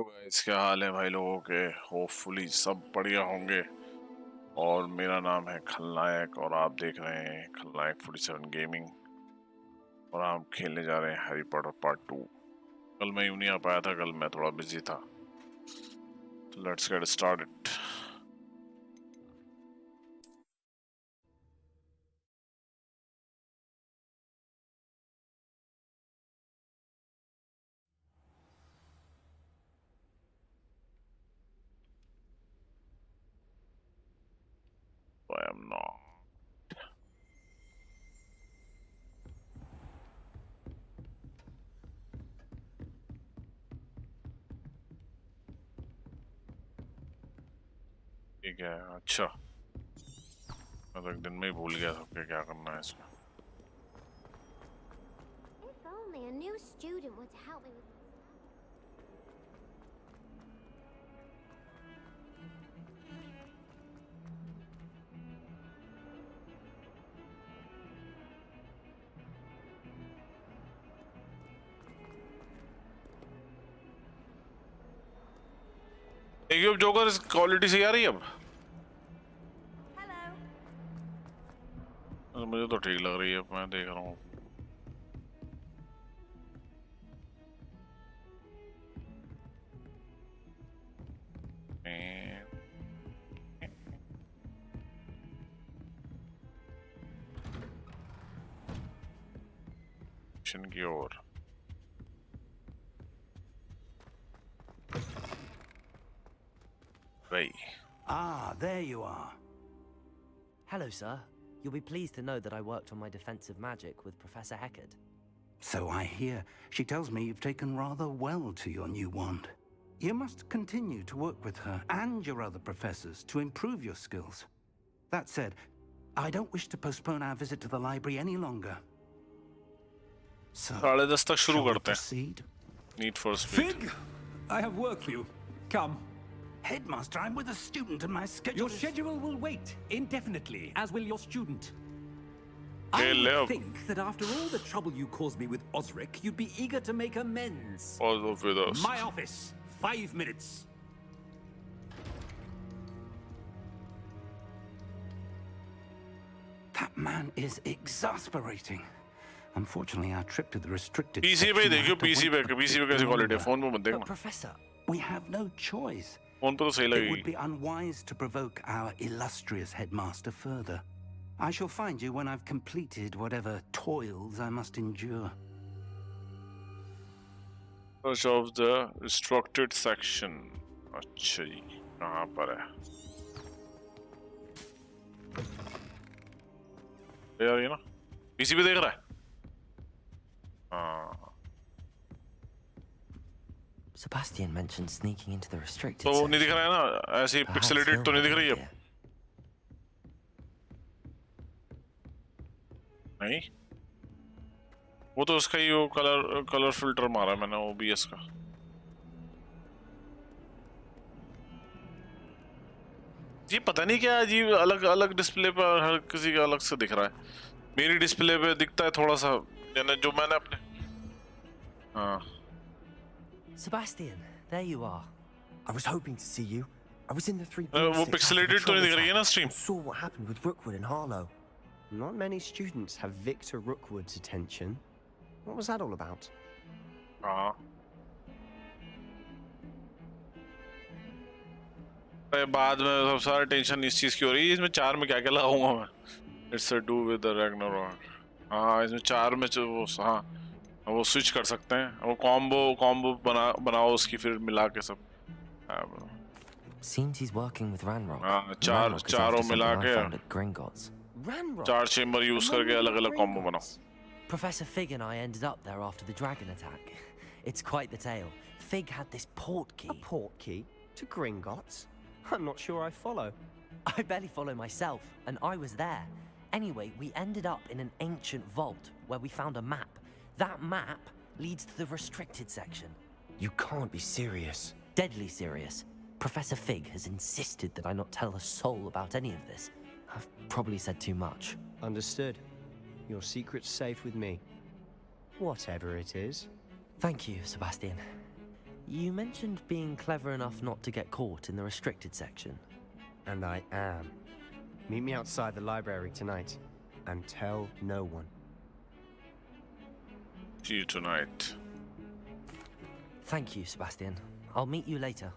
तो गाइस क्या हाल है भाई लोगों के। होपफुली सब बढ़िया होंगे। और मेरा नाम है खलनायक और आप देख रहे हैं खलनायक 47 गेमिंग। और हम खेलने जा रहे हैं हैरी पॉटर पार्ट 2। कल मैं यूं नहीं आ पाया था, कल मैं थोड़ा बिजी था। तो let's get started. I am not. ठीक है, अच्छा मैं तो एक दिन में ही भूल गया था कि क्या करना है इसमें। If only a new student would help me with देखिए अब जोकर इस क्वालिटी से आ रही है अब। मुझे तो ठीक लग रही है, मैं देख रहा हूँ। की ओर भाई। Ah, there you are. Hello, sir. You'll be pleased to know that I worked on my defensive magic with Professor Heckard. So I hear. She tells me you've taken rather well to your new wand. You must continue to work with her and your other professors to improve your skills. That said, I don't wish to postpone our visit to the library any longer. So, shall we proceed? Need for speed. Fig! I have work for you. Come. Headmaster, I'm with a student and my schedule Your schedule will wait indefinitely, as will your student. Hey, I Leo. would think that after all the trouble you caused me with Osric, you'd be eager to make amends. Also with us. My office. 5 minutes. That man is exasperating. Unfortunately, our trip to the restricted PC section पे will देखियो, have to PC wait पे a bit कैसी quality है, longer. Phone पे मत But, देखना। Professor, We have no choice. Phone पे तो सही It लगेगी। would be unwise to provoke our illustrious headmaster further. I shall find you when I've completed whatever toils I must endure. Search of the restricted section. अच्छा जी, कहाँ पर है? यार ये ना, PC पे देख रहा है? हाँ। Sebastian mentioned sneaking into the restricted तो section. नहीं दिख रहा है ना? ऐसी Perhaps पिक्सेलेटेड he'll तो नहीं have दिख an रही है? idea. नहीं? वो तो उसका ही वो कलर फिल्टर मारा मैंने OBS का। ये पता नहीं क्या अजीब अलग अलग डिस्प्ले पर हर किसी का अलग से दिख रहा है। मेरी डिस्प्ले पे दिखता है थोड़ा सा, यानी जो मैंने अपने हाँ। Sebastian, there you are. I was hoping to see you. I was in the 3 वो पिक्सेलेटेड तो नहीं दिख रही है ना stream? Saw what happened with Rookwood and Harlow. Not many students have Victor Rookwood's attention. What was that all about? हाँ। बाद में सब सारा टेंशन इस चीज की हो रही है। इसमें 4 में क्या क्या लगाऊंगा मैं? It's a do with the Ragnarok. हाँ, इसमें 4 में वो हाँ वो स्विच कर सकते हैं। वो कॉम्बो बनाओ उसकी, फिर मिला के सब। Seems he's working with Ranrock. हाँ, Ranrock is चारों after मिला something I के found at Gringotts. Ranrock? 4 chamber use करके अलग-अलग कॉम्बो बनाओ। Professor Fig and I ended up there after the dragon attack. It's quite the tale. Fig had this port key. A port key? To Gringotts? I'm not sure I follow. I barely follow myself, and I was there. Anyway, we ended up in an ancient vault where we found a map. That map leads to the restricted section. You can't be serious. Deadly serious. Professor Fig has insisted that I not tell a soul about any of this. I've probably said too much. Understood. Your secret's safe with me. Whatever it is. Thank you, Sebastian. You mentioned being clever enough not to get caught in the restricted section. And I am. Meet me outside the library tonight, and tell no one. See you tonight. Thank you, Sebastian. I'll meet you later.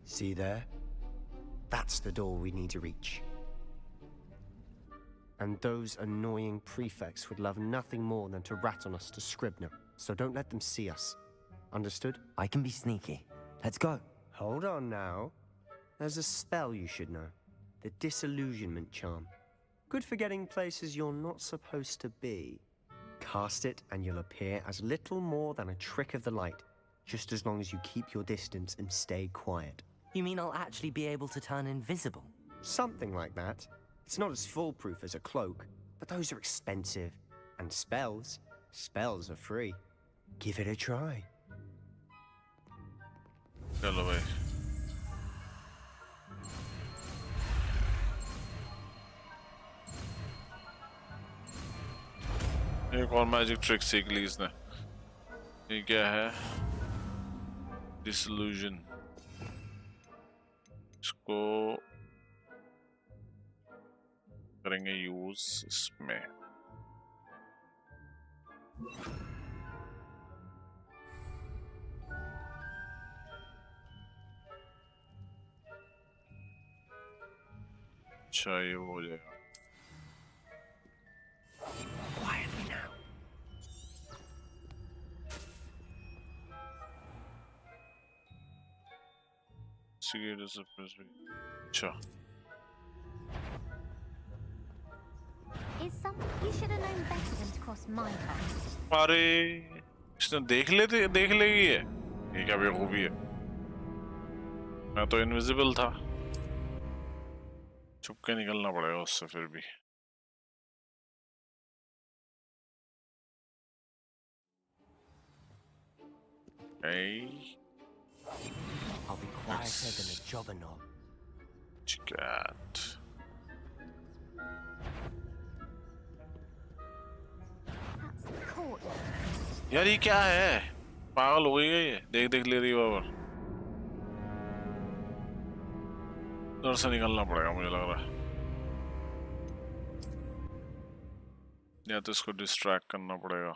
See there? That's the door we need to reach. And those annoying prefects would love nothing more than to rat on us to Scribner, so don't let them see us. Understood? I can be sneaky. Let's go. Hold on now. There's a spell you should know. The Disillusionment Charm. Good for getting places you're not supposed to be. Cast it and you'll appear as little more than a trick of the light, just as long as you keep your distance and stay quiet. You mean I'll actually be able to turn invisible? Something like that. It's not as foolproof as a cloak, but those are expensive. And spells are free. Give it a try. चलो भाई. एक और magic trick सीख ली इसने. ये क्या है? Disillusion. इसको करेंगे यूज इसमें. अच्छा ये हो जाएगा. Quietly now. अच्छा. Is someone you should have known better than to cross my path? अरे इसने देख लेगी है. ये क्या बेवकूफी है. मैं तो इनविजिबल था. छुप के निकलना पड़ेगा उससे फिर भी. Hey. I'll be quieter than a jobber knob. Cat. That's the court. यार ये क्या है? पागल हो गई है ये. देख ले रही है बाबर. उधर से निकलना पड़ेगा मुझे लग रहा है. या तो इसको डिस्ट्रैक्ट करना पड़ेगा.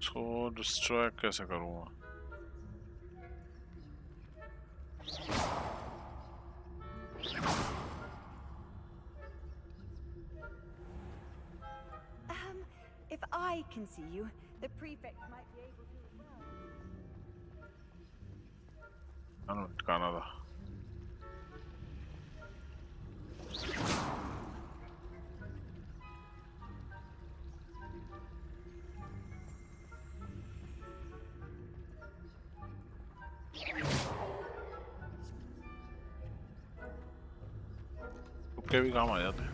इसको डिस्ट्रैक्ट कैसे करूँगा? If I can see you, the prefect might be able to as well. I don't Canada. तुक्के भी काम आ जाते हैं.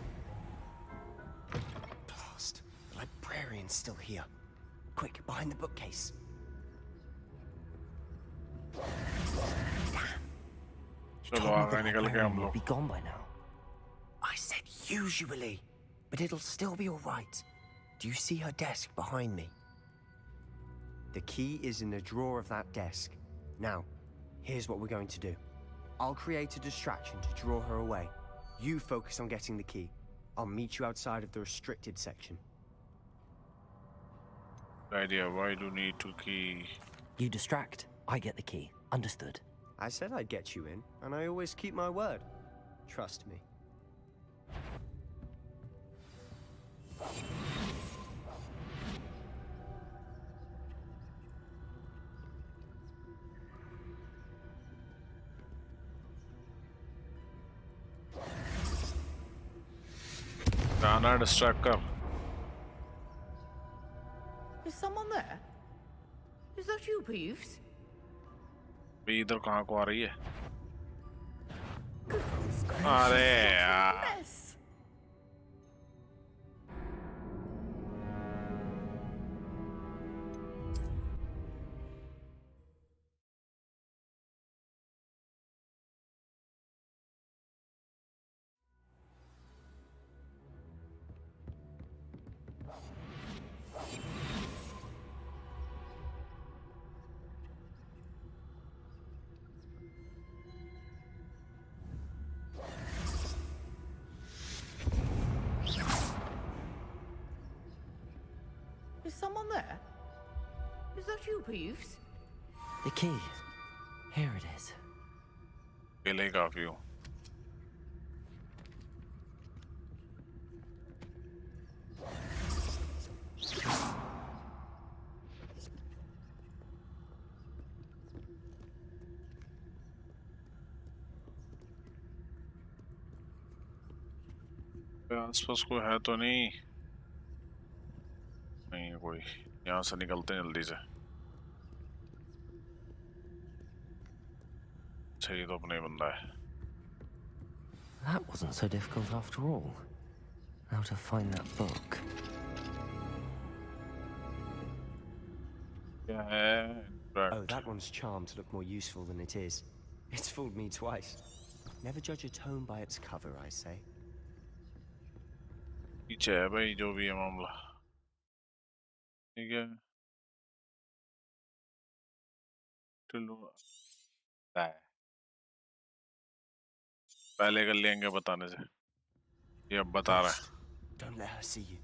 Blast. The librarian's still here. Quick, behind the bookcase. चलो आगे निकल के हम लोग. Be gone by now. I said usually, but it'll still be all right. Do you see her desk behind me? The key is in the drawer of that desk. Now, here's what we're going to do. I'll create a distraction to draw her away. You focus on getting the key. I'll meet you outside of the restricted section. Idea, why do you need to key? You distract, I get the key. Understood. I said I'd get you in, and I always keep my word. Trust me. ना ना distract कर। Is someone there? Is that you, Peeves? ये इधर कहाँ को आ रही है? Goodness gracious, अरे what a यार। mess. Is someone there? Is that you, Peeves? The key. Here it is. अकेले ही काफी हूँ। आसपास कोई है तो नहीं? नहीं है कोई। यहाँ से निकलते हैं जल्दी से। अच्छा ये तो अपना ही बंदा है। That wasn't so difficult after all. How to find that book? क्या है? Oh, that one's charmed to look more useful than it is. It's fooled me twice. Never judge a tome by its cover, I say. पीछे है भाई जो भी है मामला। ठीक है। चलो। पहले कर लेंगे बताने से। ये अब बता रहा है। Don't let her see you.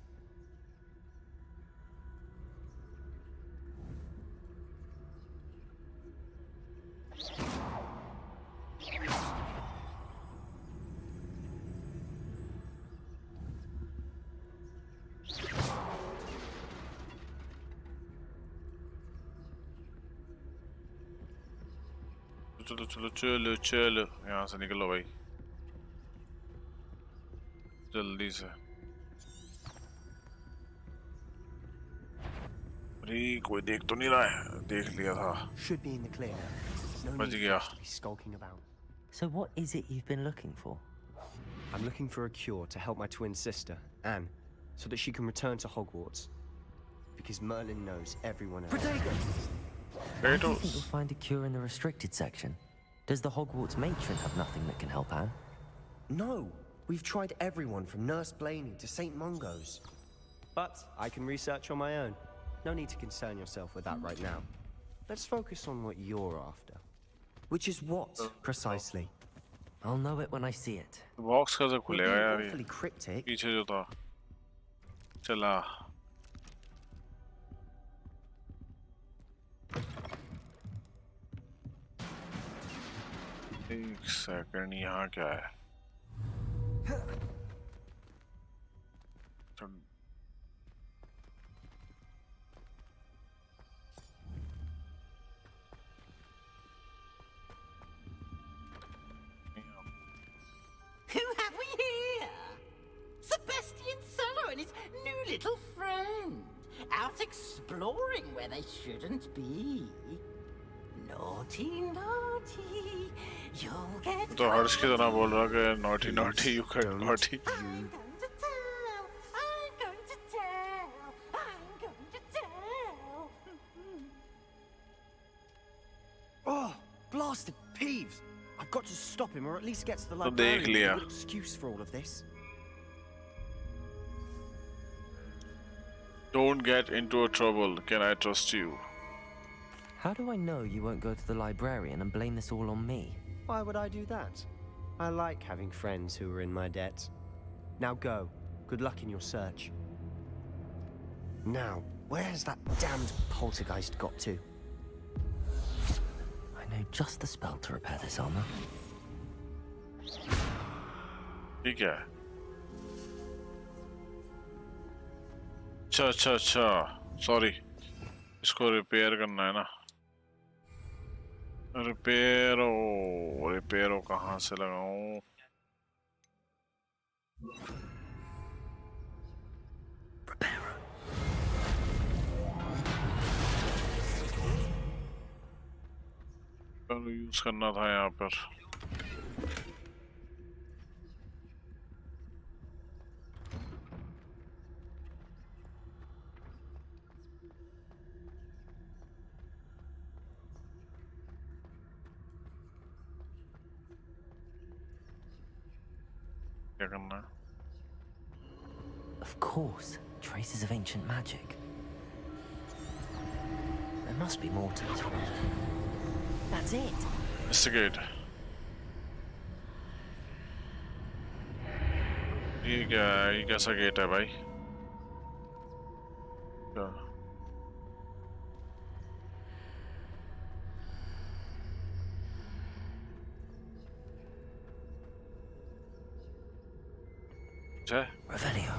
चलो चलो चलो चलो यहाँ से निकलो भाई जल्दी से। अरे कोई देख तो नहीं रहा है? देख लिया था। Should be in the clear now. No बच need गया। for us to be skulking about. So what is it you've been looking for? I'm looking for a cure to help my twin sister, Anne, so that she can return to Hogwarts. Because Merlin knows everyone else. Why do you think you'll find a cure in the restricted section? Does the Hogwarts matron have nothing that can help Anne? No! We've tried everyone from Nurse Blaney to St. Mungo's. But I can research on my own. No need to concern yourself with that right now. Let's focus on what you're after. Which is what, precisely? I'll know it when I see it. Box कैसे खुलेगा यार ये? Awfully cryptic. पीछे जो था चला। एक second यहाँ क्या है? Who have we here? Sebastian Cello and his new little friend. Out exploring where they shouldn't be. Naughty, naughty. You'll get तो हर्ष की तरह बोल रहा कि naughty naughty you get naughty. I'm going to tell. I'm going to tell. I'm going to tell. Oh, blasted Peeves! I've got to stop him, or at least get to the तो देख librarian with लिया। a good excuse for all of this. Don't get into a trouble. Can I trust you? How do I know you won't go to the librarian and blame this all on me? Why would I do that? I like having friends who are in my debt. Now go. Good luck in your search. Now, where has that damned poltergeist got to? I know just the spell to repair this armor. ठीक है। अच्छा अच्छा अच्छा sorry इसको repair करना है ना। Repair कहाँ से लगाऊं? यूज करना था यहाँ पर। क्या करना है? Of course, traces of ancient magic. There must be more to this one. That's it. Investigate. ये क्या है? ये कैसा गेट है भाई? क्या? Revelio.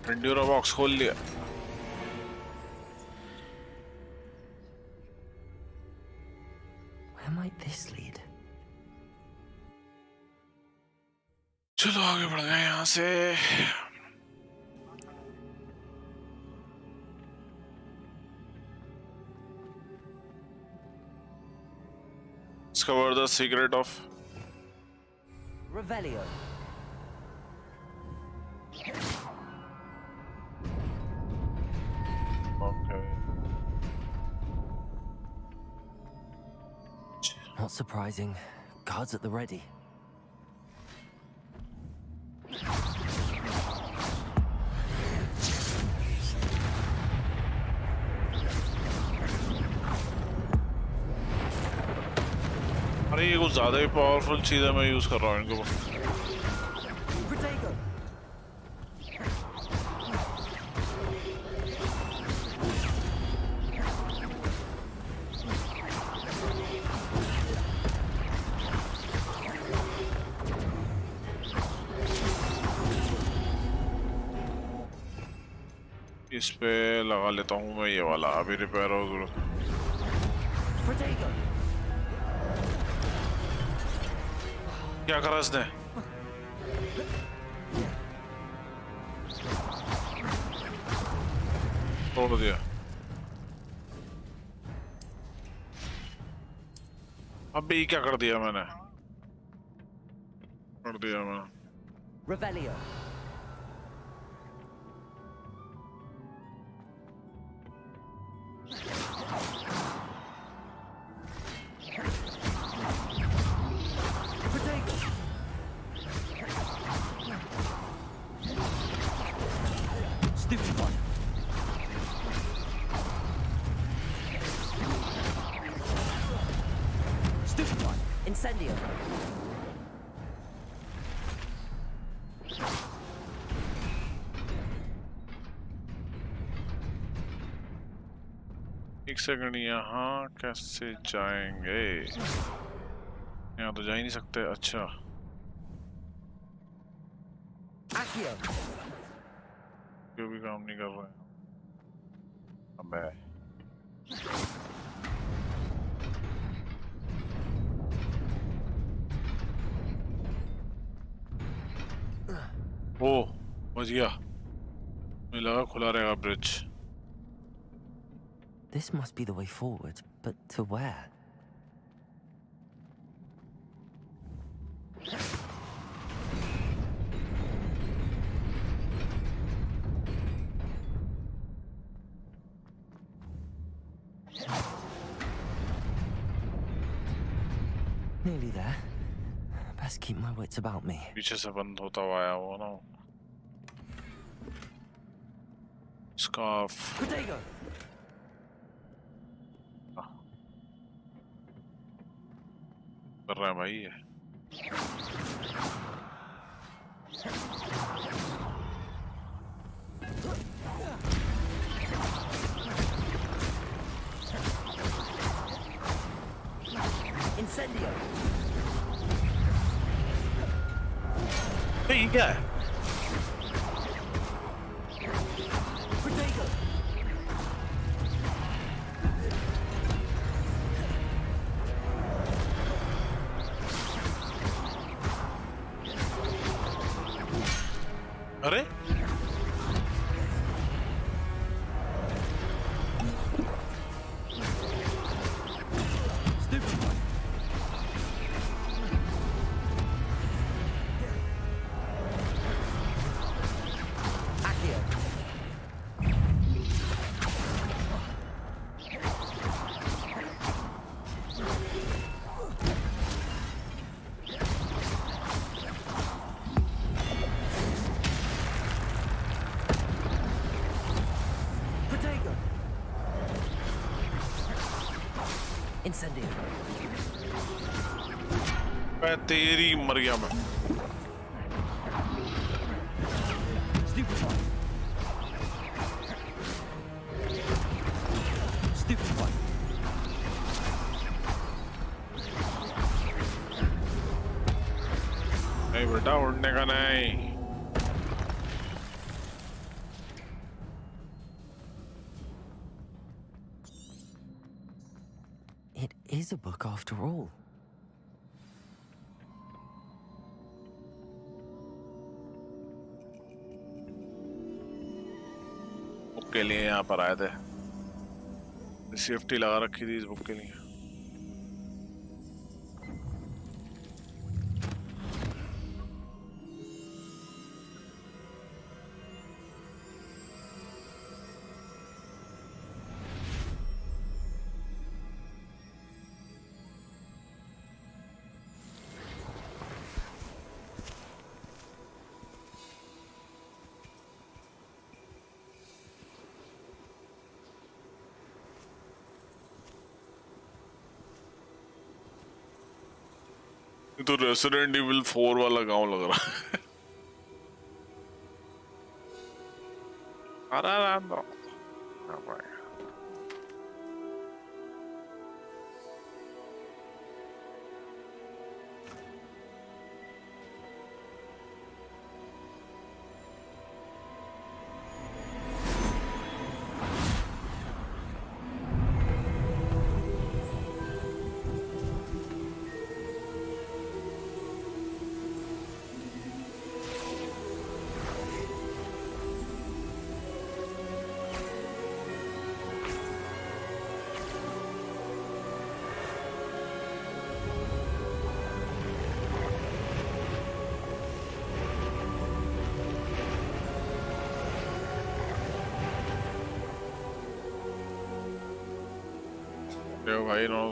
पेंडोरा बॉक्स खोल लिया। Where might this lead? चलो आगे बढ़ गए यहाँ से। Discover the secret of Revelio. Okay. Not surprising. Guards at the ready. अरे ये कुछ ज़्यादा ही पावरफुल चीज़ है, मैं यूज़ कर रहा हूँ इनको। Protego. इस पे लगा लेता हूँ मैं ये वाला, अभी रिपेयर हो जरूर। Protego. क्या करा इसने? तोड़ दिया। अभी क्या कर दिया मैंने? कर दिया मैंने। Revelio. Stupid one. Stupid one. Incendio. एक सेकंड, यहाँ कैसे जाएंगे? यहाँ तो जा ही नहीं सकते। अच्छा, Accio. क्यों भी काम नहीं कर रहे हैं? अबे ओ, बच गया। मुझे लगा खुला रहेगा bridge. This must be the way forward, but to where? Nearly there. Best keep my wits about me. पीछे से बंद होता हुआ आया वो ना। Scarf Protego. कर रहा है भाई ये। Incendio. ये क्या है? Protego. अरे Incendio. मैं तेरी मर गया मैं। Stupefy. Stupefy. नहीं बेटा उड़ने का नहीं। It is a book after all. Book के लिए यहाँ पर आए थे। सेफ्टी लगा रखी थी इस बुक के लिए। तो रेसिडेंट इविल 4 वाला गांव लग रहा है। अरे राम भाई नो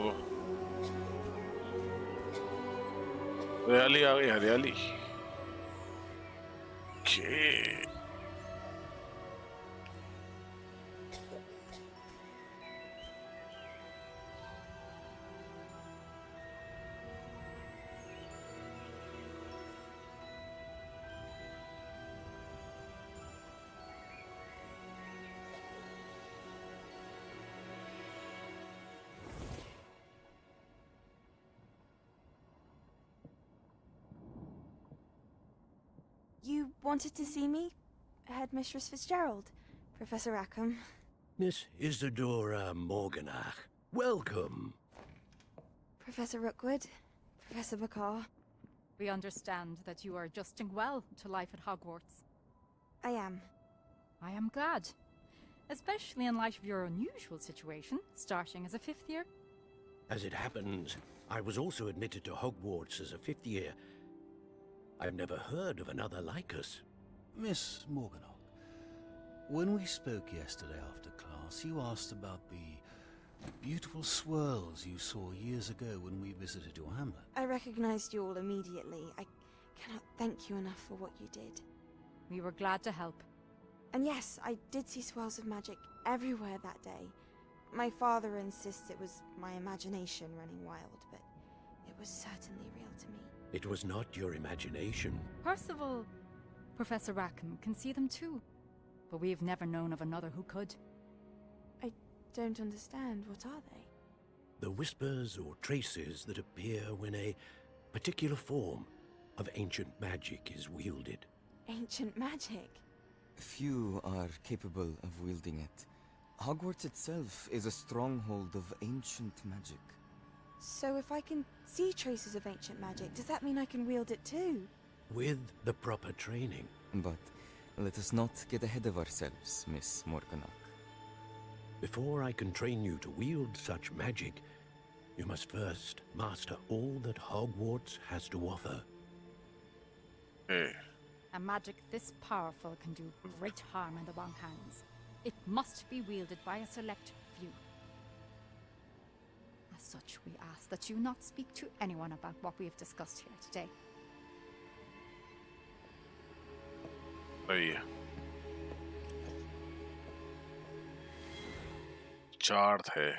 हरियाली आ गई हरियाली। You wanted to see me? Headmistress Fitzgerald? Professor Rackham? Miss Isadora Morganach, welcome. Professor Rookwood? Professor McCaw? We understand that you are adjusting well to life at Hogwarts. I am. I am glad. Especially in light of your unusual situation, starting as a 5th year. As it happens, I was also admitted to Hogwarts as a 5th year. I've never heard of another like us. Miss Morganach, when we spoke yesterday after class, you asked about the beautiful swirls you saw years ago when we visited your hamlet. I recognized you all immediately. I cannot thank you enough for what you did. We were glad to help. And yes, I did see swirls of magic everywhere that day. My father insists it was my imagination running wild, but it was certainly real to me. It was not your imagination. Percival, Professor Rackham can see them too. But we have never known of another who could. I don't understand. What are they? The whispers or traces that appear when a particular form of ancient magic is wielded. Ancient magic? Few are capable of wielding it. Hogwarts itself is a stronghold of ancient magic. So if I can see traces of ancient magic, does that mean I can wield it too? With the proper training. But let us not get ahead of ourselves, Miss Morganach. Before I can train you to wield such magic, you must first master all that Hogwarts has to offer. A magic this powerful can do great harm in the wrong hands. It must be wielded by a select few. As such, we ask that you not speak to anyone about what we have discussed here today. सही है। 4 थे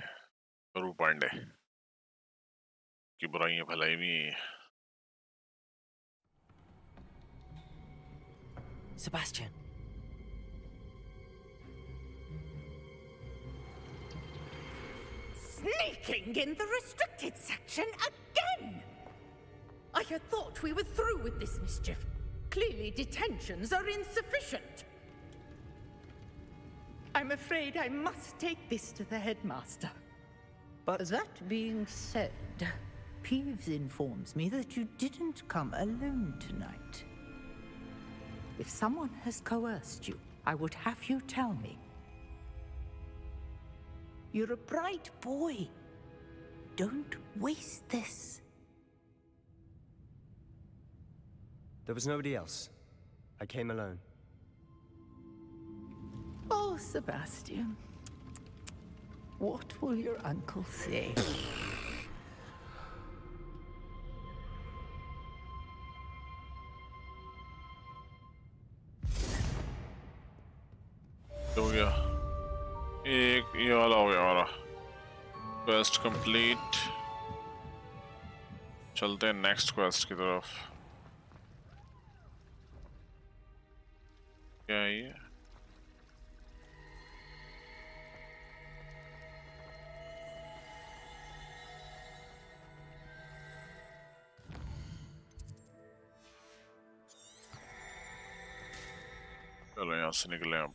गुरु पांडे। कि बुराइयां भलाई भी हैं। Sebastian. Sneaking in the restricted section again! I had thought we were through with this mischief. Clearly detentions are insufficient. I'm afraid I must take this to the headmaster. But that being said, Peeves informs me that you didn't come alone tonight. If someone has coerced you, I would have you tell me. You're a bright boy. Don't waste this. There was nobody else. I came alone. Oh, Sebastian. What will your uncle say? हो गया एक ये वाला हो गया हमारा quest complete चलते हैं नेक्स्ट क्वेस्ट की तरफ क्या है ये चलो यहाँ से निकले अब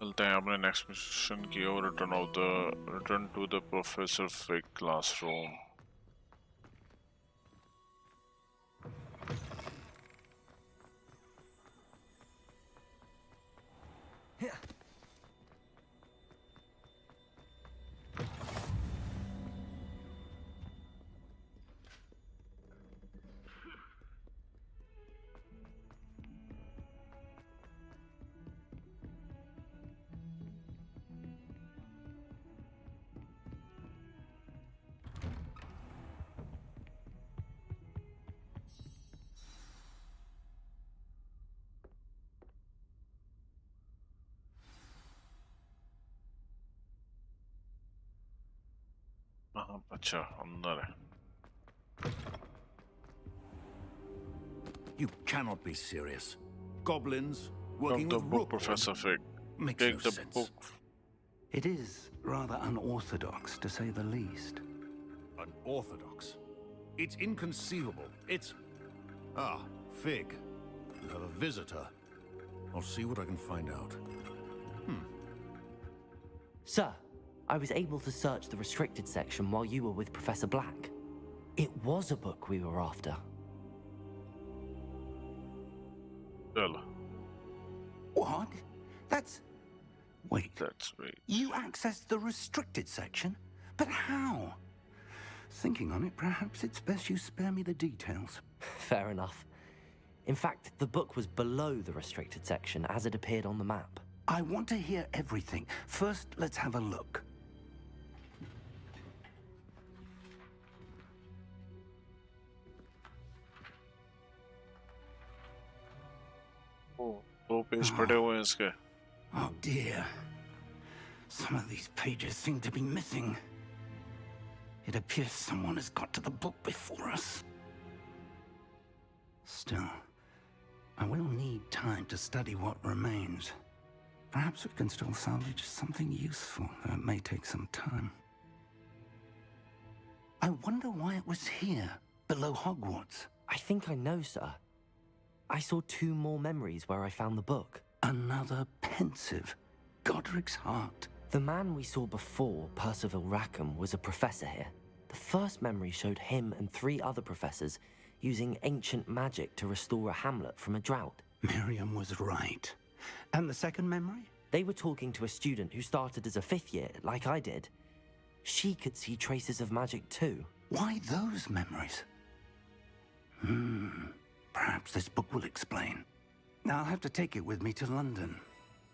चलते हैं अपने नेक्स्ट मिशन की ओर रिटर्न टू द प्रोफेसर फिग क्लासरूम अच्छा अंदर है You cannot be serious. Goblins From working the with book, Rookwood? Professor Fig. Makes Take no the sense. book. It is rather unorthodox, to say the least. Unorthodox? It's inconceivable. It's... Ah, Fig. You have a visitor. I'll see what I can find out. Sir, I was able to search the restricted section while you were with Professor Black. It was a book we were after. चलो What? That's... Wait. That's right. You accessed the restricted section? But how? Thinking on it, perhaps it's best you spare me the details. Fair enough. In fact, the book was below the restricted section as it appeared on the map. I want to hear everything. First, let's have a look. दो page फटे हुए हैं इसके Oh dear. Some of these pages seem to be missing. It appears someone has got to the book before us. Still, I will need time to study what remains. Perhaps we can still salvage something useful, though it may take some time. I wonder why it was here, below Hogwarts. I think I know, sir. I saw 2 more memories where I found the book. Another pensive. Godric's heart. The man we saw before, Percival Rackham, was a professor here. The first memory showed him and 3 other professors using ancient magic to restore a hamlet from a drought. Miriam was right. And the second memory? They were talking to a student who started as a 5th year, like I did. She could see traces of magic too. Why those memories? Perhaps this book will explain. Now I'll have to take it with me to London.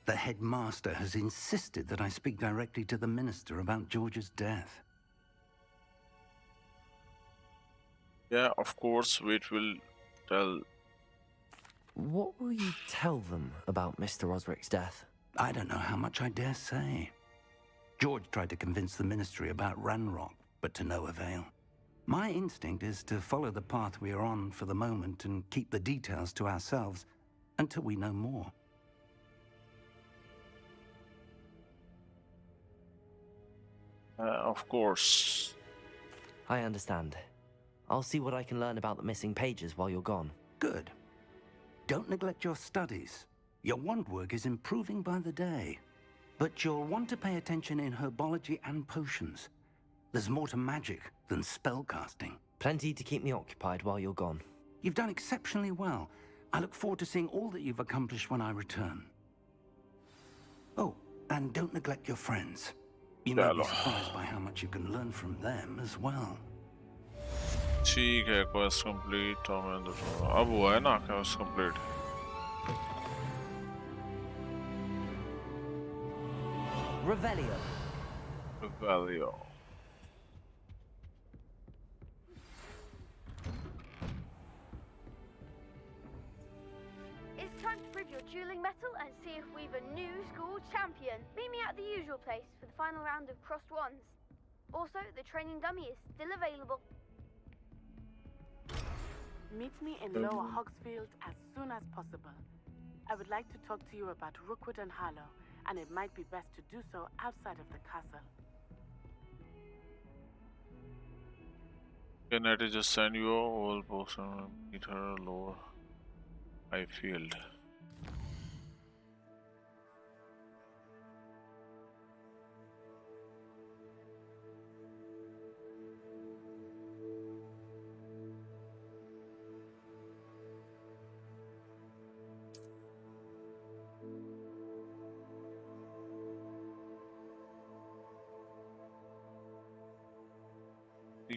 The headmaster has insisted that I speak directly to the minister about George's death. Yeah, of course, Wait will tell. What will you tell them about Mr. Osric's death? I don't know how much I dare say. George tried to convince the ministry about Ranrock, but to no avail. My instinct is to follow the path we are on for the moment and keep the details to ourselves until we know more. Of course. I understand. I'll see what I can learn about the missing pages while you're gone. Good. Don't neglect your studies. Your wand work is improving by the day. But you'll want to pay attention in herbology and potions. There's more to magic than spellcasting. Plenty to keep me occupied while you're gone. You've done exceptionally well. I look forward to seeing all that you've accomplished when I return. Oh, and don't neglect your friends. You may be surprised by how much you can learn from them as well. ठीक है, quest complete. अब हुआ है ना quest complete. Revelio. Revelio. It's time to prove your dueling mettle and see if we've a new school champion. Meet me at the usual place for the final round of crossed wands. Also, the training dummy is still available. Meet me in Lower Hogsfield as soon as possible. I would like to talk to you about Rookwood and Harlow, and it might be best to do so outside of the castle. Can I just send you a whole person? Meet her lower Highfield.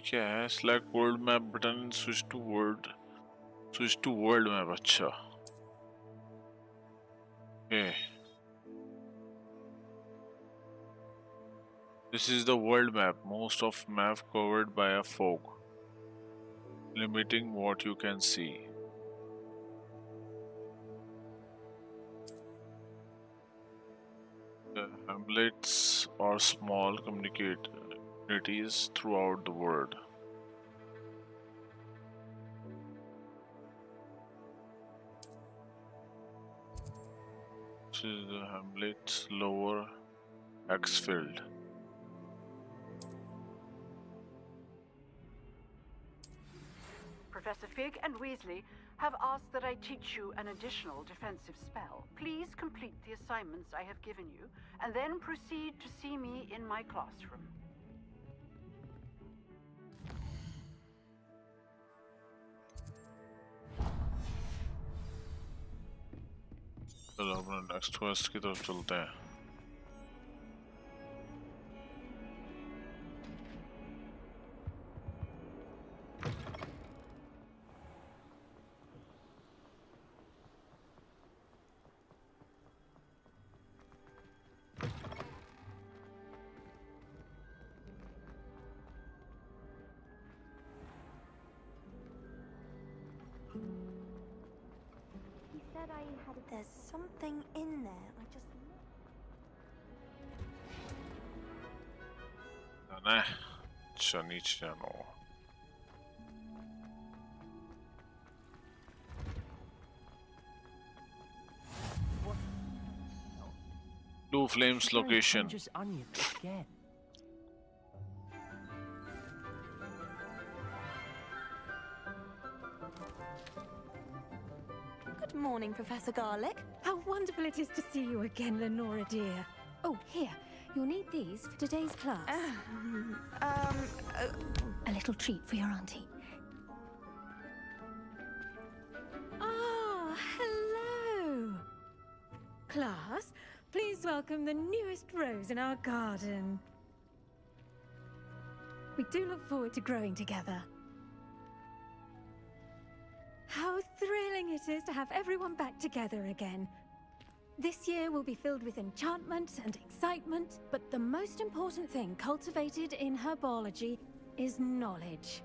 क्या है select world map button switch to world map अच्छा okay this is the world map most of map covered by a fog limiting what you can see the hamlets are small communities throughout the world. This is the hamlet lower Axfield. Professor Fig and Weasley have asked that I teach you an additional defensive spell. Please complete the assignments I have given you, and then proceed to see me in my classroom. चलो अपना next quest की तरफ चलते हैं There's something in there. I just... Ne, čo nič no. Blue Flames location. Good morning, Professor Garlick. How wonderful it is to see you again, Lenora dear. Oh, here. You'll need these for today's class. A little treat for your auntie. Ah, hello. Class, please welcome the newest rose in our garden. We do look forward to growing together. How thrilling it is to have everyone back together again. This year will be filled with enchantment and excitement, but the most important thing cultivated in herbology is knowledge.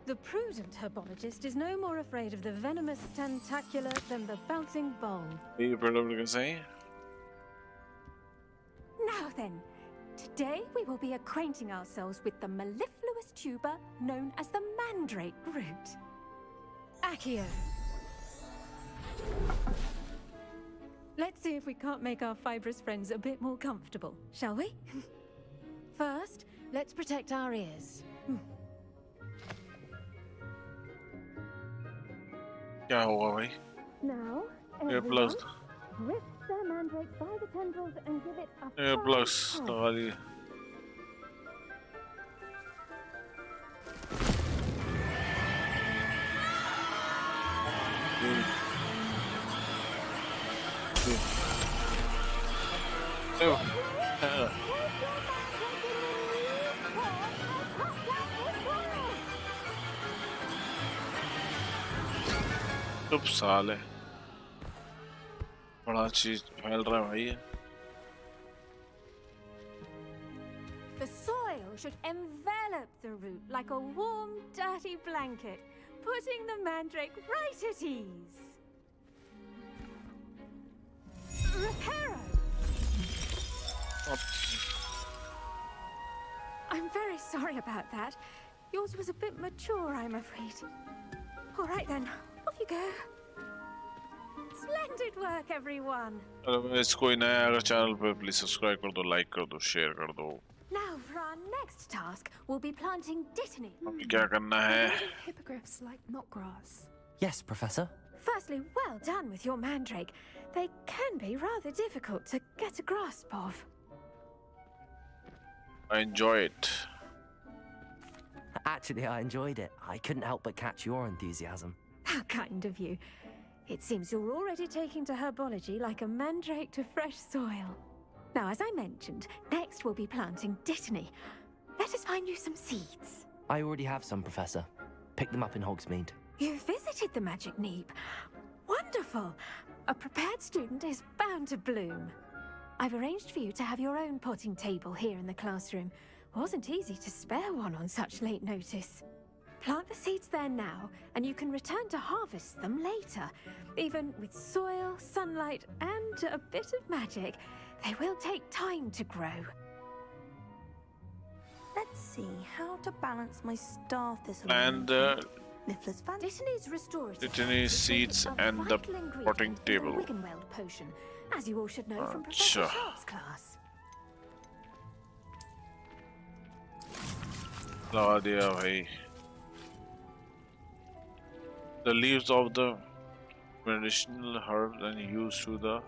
The prudent herbologist is no more afraid of the venomous tentacular than the bouncing bowl. Now then, today we will be acquainting ourselves with the mellifluous poisonous tuber known as the mandrake root. Accio. Let's see if we can't make our fibrous friends a bit more comfortable, shall we? First, let's protect our ears. क्या होगा भाई? Now, A everyone, plus. grip the mandrake by the tendrils and give it a A firm plus tug. लगा दिए. चुप साले बड़ा चीज फैल रहा है भाई ये. The soil should envelop the root like a warm, dirty blanket, putting the mandrake right at ease. Reparo! I'm very sorry about that. Yours was a bit mature, I'm afraid. All right then, off you go. Splendid work, everyone. अगर इसको ही नया अगर channel पे please subscribe कर दो, like कर दो, share कर दो. Now for our next task, we'll be planting dittany. अभी क्या करना है? Hippogriffs like knotgrass. Yes, Professor. Firstly, well done with your mandrake. They can be rather difficult to get a grasp of. I enjoy it. Actually, I enjoyed it. I couldn't help but catch your enthusiasm. How kind of you. It seems you're already taking to herbology like a mandrake to fresh soil. Now, as I mentioned, next we'll be planting dittany. Let us find you some seeds. I already have some, Professor. Pick them up in Hogsmeade. You visited the Magic Neep. Wonderful! A prepared student is bound to bloom. I've arranged for you to have your own potting table here in the classroom. Wasn't easy to spare one on such late notice. Plant the seeds there now, and you can return to harvest them later. Even with soil, sunlight, and a bit of magic, they will take time to grow. Let's see how to balance my star thistle. And Dittany's restorative dittany seeds a and the vital ingredient potting in the table. Wiggenweld potion, as you all should know from Professor Acha. Sharp's class. लगा दिया भाई. The leaves of the medicinal herbs and used to the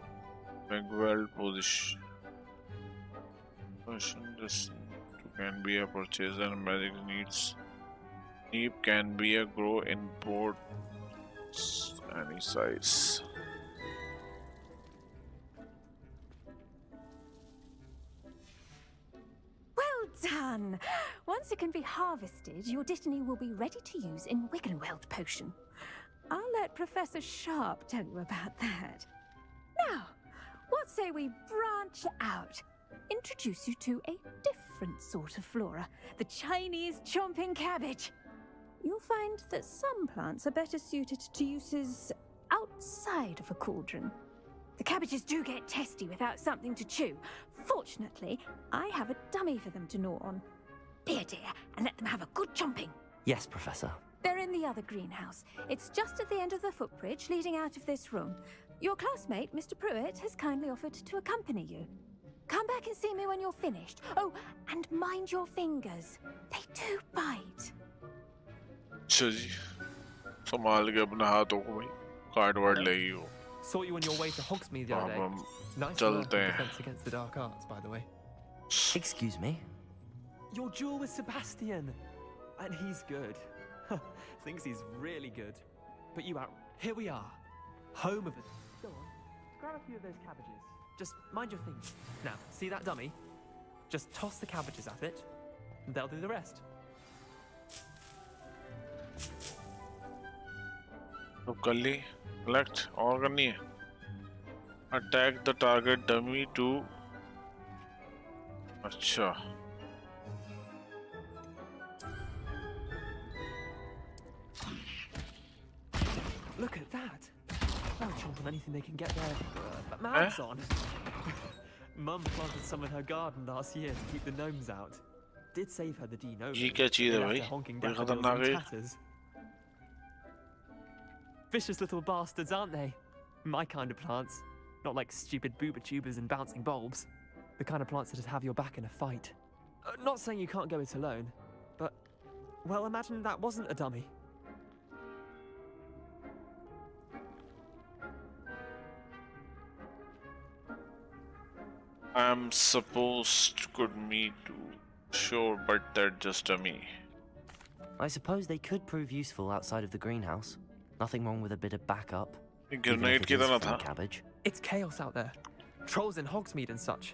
Wiggenweld position. This can be a purchase and magic needs. Neep can be a grow in pots any size. Well done! Once it can be harvested, your dittany will be ready to use in Wiggenweld potion. I'll let Professor Sharp tell you about that. Now, what say we branch out? Introduce you to a different sort of flora, the Chinese chomping cabbage. You'll find that some plants are better suited to uses outside of a cauldron. The cabbages do get testy without something to chew. Fortunately, I have a dummy for them to gnaw on. Be a dear and let them have a good chomping. Yes, Professor. They're in the other greenhouse. It's just at the end of the footbridge leading out of this room. Your classmate, Mr. Pruitt, has kindly offered to accompany you. Come back and see me when you're finished. Oh, and mind your fingers. They do bite. अच्छा जी, संभाल के अपने हाथों को भाई. Card word लेगी वो. Saw you on your way to Hogsmeade the other day. हम Nice to learn चलते हैं. defense against the dark arts, by the way. Excuse me? Your duel with Sebastian. And he's good. Thinks he's really good. But you out. Here we are. Home of it. Go on. Grab a few of those cabbages. Just mind your things. Now, see that dummy? Just toss the cabbages at it, and they'll do the rest. तो कर ली. Collect और करनी है. Attack the target dummy to. अच्छा. Look at that. They'll chomp on anything they can get their mouths on. Mum planted some in her garden last year to keep the gnomes out. did save her the D novo. ये क्या चीज़ है They left भाई? her honking बड़ी daffodils खतरनाक in है। tatters. Vicious little bastards, aren't they? My kind of plants. Not like stupid booba tubers and bouncing bulbs. The kind of plants that'd have your back in a fight. Not saying you can't go it alone, but, well, imagine that wasn't a dummy. I'm supposed could me to sure, but that just a me. I suppose they could prove useful outside of the greenhouse. Nothing wrong with a bit of backup. even if Grenade it की is तरह free था। cabbage. It's chaos out there. Trolls in Hogsmeade and such.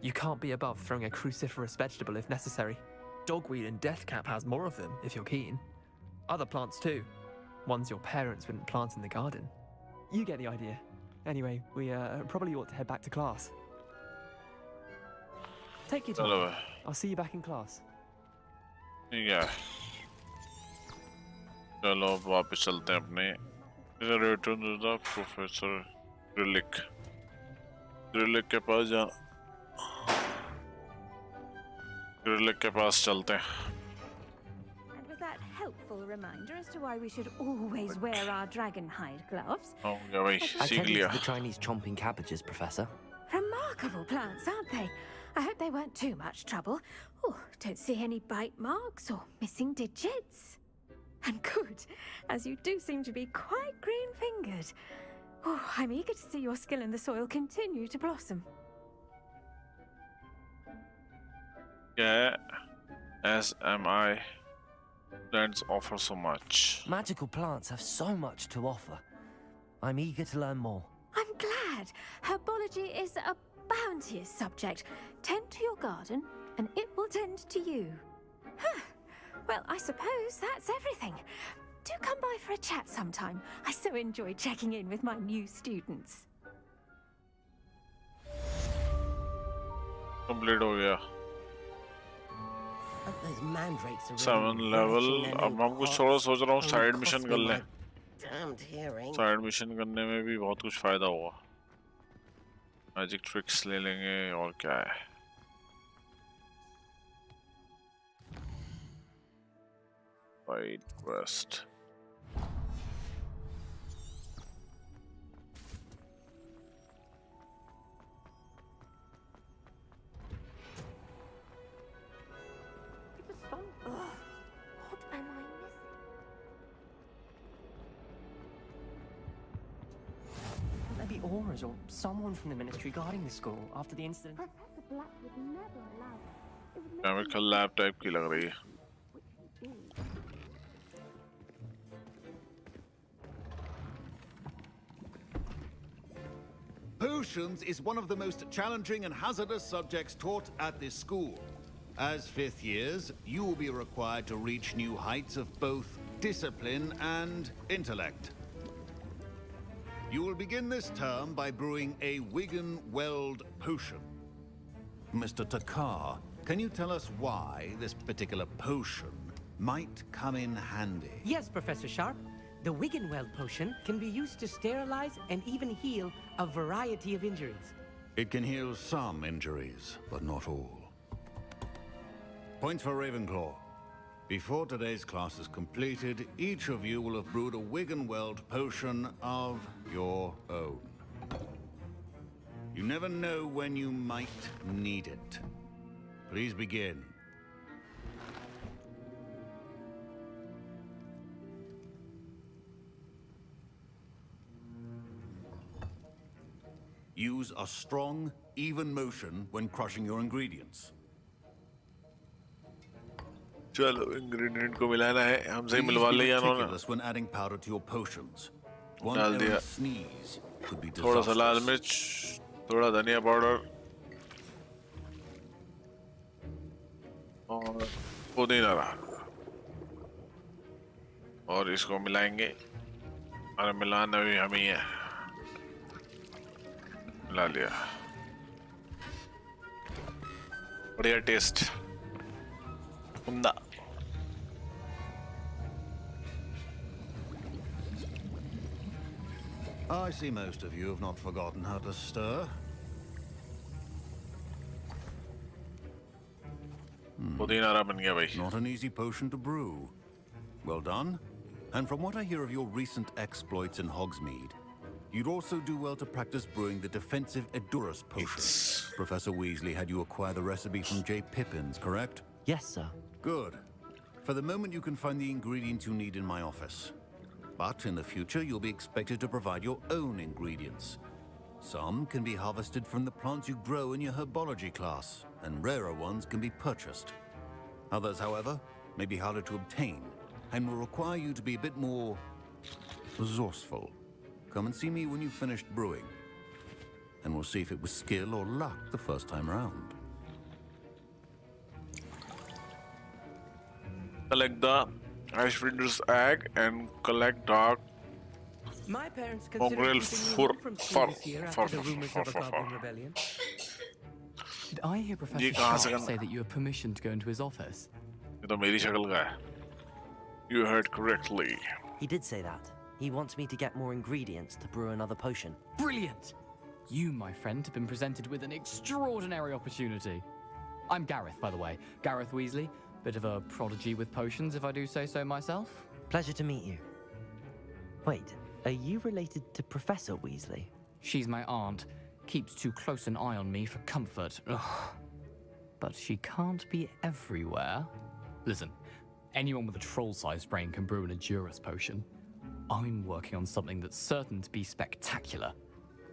You can't be above throwing a cruciferous vegetable if necessary. Dogweed and deathcap has more of them, if you're keen. Other plants too. Ones your parents wouldn't plant in the garden. You get the idea. Anyway, we probably ought to head back to class. Take your time. I'll see you back in class. ठीक है। चलो अब वापस चलते हैं अपने return to the professor ग्रिलिक के पास ग्रिलिक के पास चलते हैं। And with that helpful reminder as to why we should always wear our dragon hide gloves. हो गया भाई, I सीख tended लिया। to the Chinese chomping cabbages, Professor. Remarkable plants, aren't they? I hope they weren't too much trouble. Oh, don't see any bite marks or missing digits. And good, as you do seem to be quite green-fingered. Oh, I'm eager to see your skill in the soil continue to blossom. Yeah, as am I. Plants offer so much. Magical plants have so much to offer. I'm eager to learn more. I'm glad. Herbology is a bounteous subject. Tend to your garden, and it will tend to you. Huh. Well, I suppose that's everything. Do come by for a chat sometime. I so enjoy checking in with my new students. Complete हो गया। Those mandrakes are 7 level। अब हम कुछ थोड़ा सोच रहा हूँ side mission कर लें। damned hearing. साइड मिशन करने में भी बहुत कुछ फायदा होगा। मैजिक ट्रिक्स ले लेंगे और क्या है। Side quest. What am I missing? Maybe Aura's or someone from the ministry guarding the school after the incident. Professor Black would never allow that. It would chemical lab type की लग रही है। Potions is one of the most challenging and hazardous subjects taught at this school. As 5th years, you will be required to reach new heights of both discipline and intellect. You will begin this term by brewing a Wigan-Weld potion. Mr. Takar, can you tell us why this particular potion might come in handy? Yes, Professor Sharp. The Wigan-Weld potion can be used to sterilize and even heal a variety of injuries. It can heal some injuries, but not all. Points for Ravenclaw. Before today's class is completed, each of you will have brewed a Wigan-Weld potion of your own. You never know when you might need it. Please begin. Use a strong, even motion when crushing your ingredients. चलो ingredient को मिलाना है। हमसे ही Please मिलवा be लिया इन्होंने। meticulous when adding powder to your potions. One डाल दिया। errant sneeze could be थोड़ा सा लाल disastrous. मिर्च, थोड़ा धनिया पाउडर और पुदीना रहा। और इसको मिलाएंगे। और मिलाना भी हम ही है। मिला लिया। बढ़िया टेस्ट। उम्दा। I see most of you have not forgotten how to stir. पुदीनारा बन गया भाई. Not an easy potion to brew. Well done. And from what I hear of your recent exploits in Hogsmeade, you'd also do well to practice brewing the defensive Edurus potion. Professor Weasley had you acquire the recipe from J. Pippin's, correct? Yes, sir. Good. For the moment, you can find the ingredients you need in my office. But in the future, you'll be expected to provide your own ingredients. Some can be harvested from the plants you grow in your herbology class, and rarer ones can be purchased. Others, however, may be harder to obtain, and will require you to be a bit more resourceful. Come and see me when you've finished brewing, and we'll see if it was skill or luck the first time around. Collect the Ashwinder's egg and collect dark My parents considered mongrel keeping me fur. home from school this year after the rumors of a goblin rebellion. Did I hear Professor ये कहाँ से Sharp करना? say that you have permission to go into his office? ये तो मेरी शक्ल का है. You heard correctly. He did say that. He wants me to get more ingredients to brew another potion. Brilliant! You, my friend, have been presented with an extraordinary opportunity. I'm Gareth, by the way. Gareth Weasley. Bit of a prodigy with potions, if I do say so myself. Pleasure to meet you. Wait, are you related to Professor Weasley? She's my aunt. Keeps too close an eye on me for comfort. Ugh. But she can't be everywhere. Listen, anyone with a troll-sized brain can brew an Edurus potion. I'm working on something that's certain to be spectacular.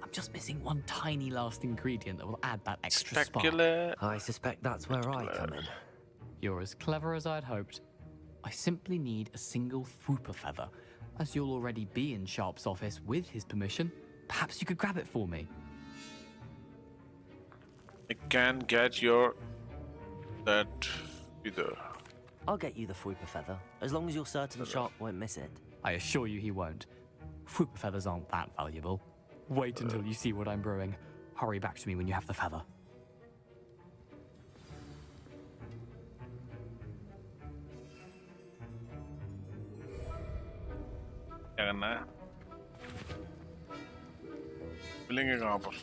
I'm just missing one tiny last ingredient that will add that extra Spectacular. spark. I suspect that's where I come in. You're as clever as I'd hoped. I simply need a single Fwooper feather. As you'll already be in Sharp's office with his permission, perhaps you could grab it for me. I can get your that either. I'll get you the Fwooper feather, as long as you're certain Sharp won't miss it. I assure you he won't. Fwooper feathers aren't that valuable. Wait until you see what I'm brewing. Hurry back to me when you have the feather. क्या करना है? मिलेंगे कहाँ पर?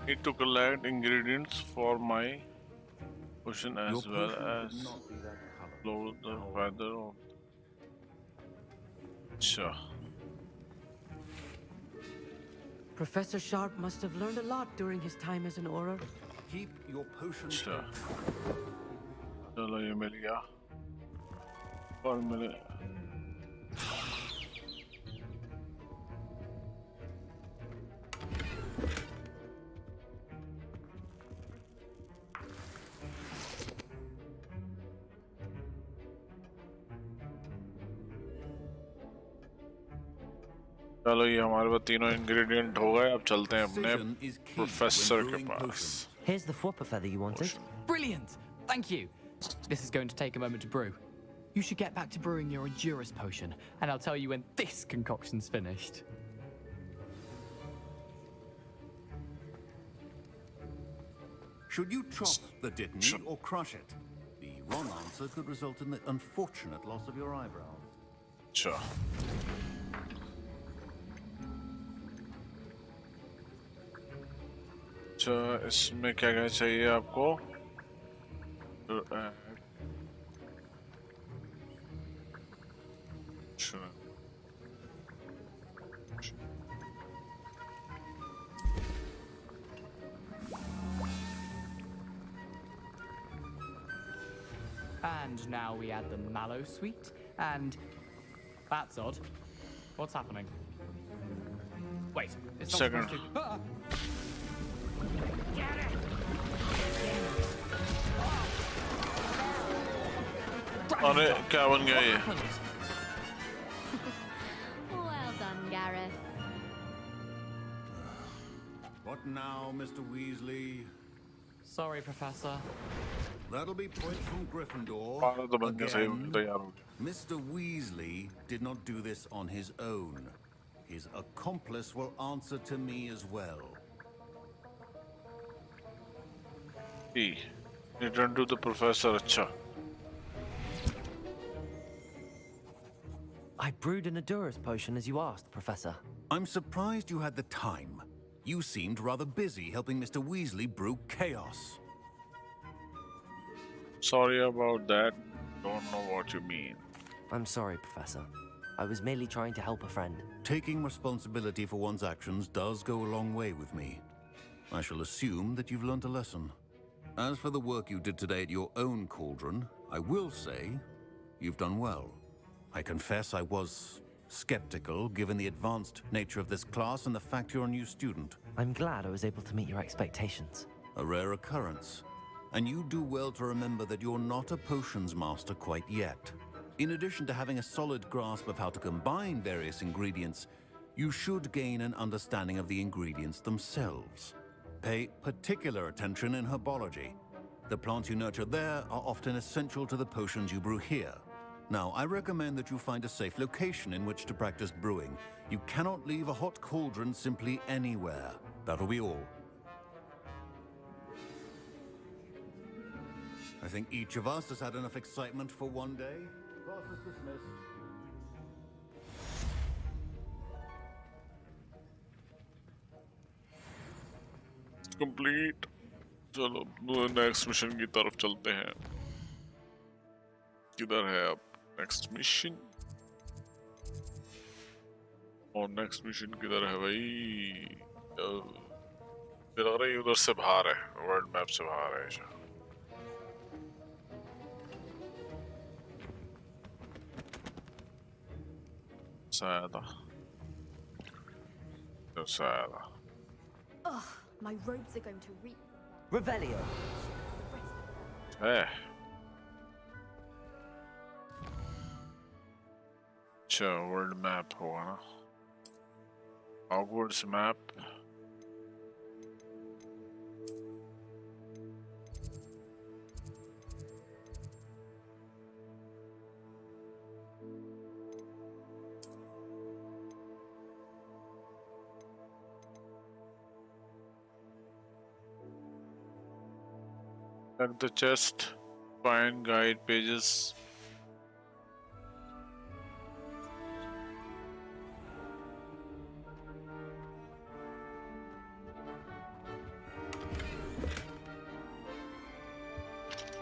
Need to collect ingredients for my potion as well as blow the feather of. Sure. Professor Sharp must have learned a lot during his time as an Auror. Keep your potion. Sure. चलो ये मिल गया और मिले चलो ये हमारे पास तीनों ingredient हो गए अब चलते हैं अपने प्रोफेसर के पास. Here's the Fwooper feather you wanted. Brilliant! Thank you! This is going to take a moment to brew. You should get back to brewing your Edurus potion, and I'll tell you when this concoction's finished. Should you chop the Dittany or crush it? The wrong answer could result in the unfortunate loss of your eyebrows. Sure. अच्छा इसमें क्या क्या चाहिए आपको? Sure. And now we add the mallow sweet, and that's odd. What's happening? Wait, it's not Second. supposed to. Ah! अरे क्या बन गया ये? Well done, Gareth. What now, Mr. Weasley? Sorry, Professor. That'll be points from Gryffindor. पारा तो बन गया सही तैयार हो गया. Mr. Weasley did not do this on his own. His accomplice will answer to me as well. E. Return to the professor. अच्छा. I brewed an Adurus potion as you asked, Professor. I'm surprised you had the time. You seemed rather busy helping Mr. Weasley brew chaos. Sorry about that. Don't know what you mean. I'm sorry, Professor. I was merely trying to help a friend. Taking responsibility for one's actions does go a long way with me. I shall assume that you've learnt a lesson. As for the work you did today at your own cauldron, I will say you've done well. I confess I was skeptical, given the advanced nature of this class and the fact you're a new student. I'm glad I was able to meet your expectations. A rare occurrence. And you do well to remember that you're not a potions master quite yet. In addition to having a solid grasp of how to combine various ingredients, you should gain an understanding of the ingredients themselves. Pay particular attention in herbology. The plants you nurture there are often essential to the potions you brew here. Now, I recommend that you find a safe location in which to practice brewing. You cannot leave a hot cauldron simply anywhere. That'll be all. I think each of us has had enough excitement for one day. Class is dismissed. Complete. चलो next mission की तरफ चलते हैं. किधर है अब next mission? और next mission किधर है भाई? मुझे लग रहा है उधर से बाहर है, वर्ल्ड मैप से बाहर है. Sada. Sada. Ugh, my robes are going to reek. Revelio. Hey. अच्छा वर्ल्ड मैप होगा ना? Hogwarts map. Check the chest, find guide pages.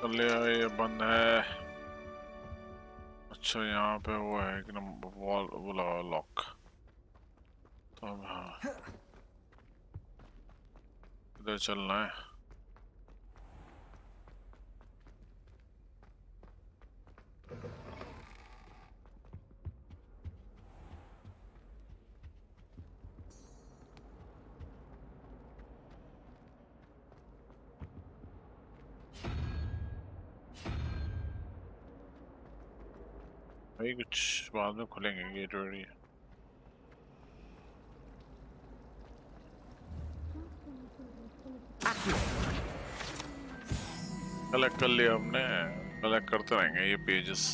चले ये बंद है. अच्छा यहाँ पे वो है कि नंबर वॉल वो लगा लॉक. तो अब हाँ इधर चलना है. भाई कुछ बाद में खुलेंगे गेट रेडी है. कलेक्ट कर लिया हमने. कलेक्ट करते रहेंगे ये pages.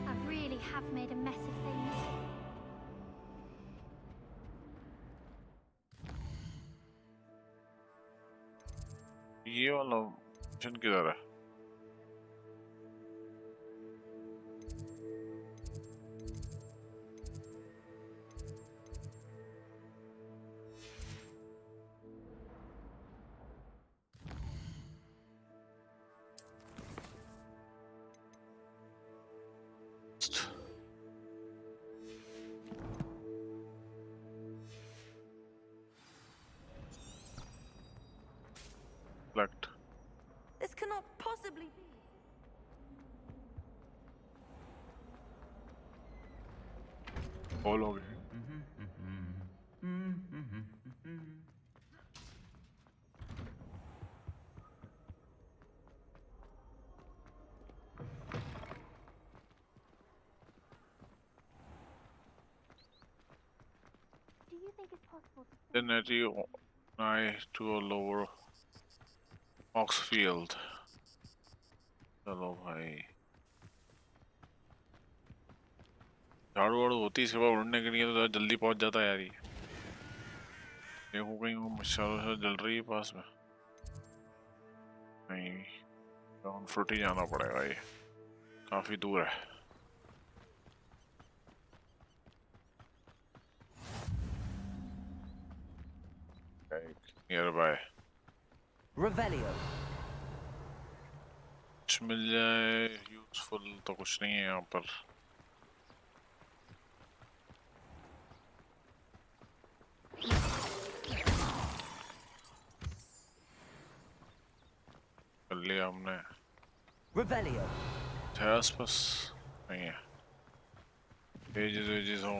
I really have made a mess of things. ये वाला मिशन किधर है? Select. This cannot possibly be. All हो गए. Do you think it's possible to... Then at you to a lower Oxfield. चलो भाई. झाड़ू वाड़ू होती इसके बाद उड़ने के लिए तो जल्दी पहुंच जाता है यार. ये देखो कहीं वो मशाल जल रही है पास में. नहीं डाउन फ्रूट ही जाना पड़ेगा. ये काफी दूर है। Nearby. Revelio. कुछ मिल जाए यूजफुल तो कुछ नहीं है यहाँ पर। कर लिया हमने। Revelio. आसपास नहीं है। पेजेस हो।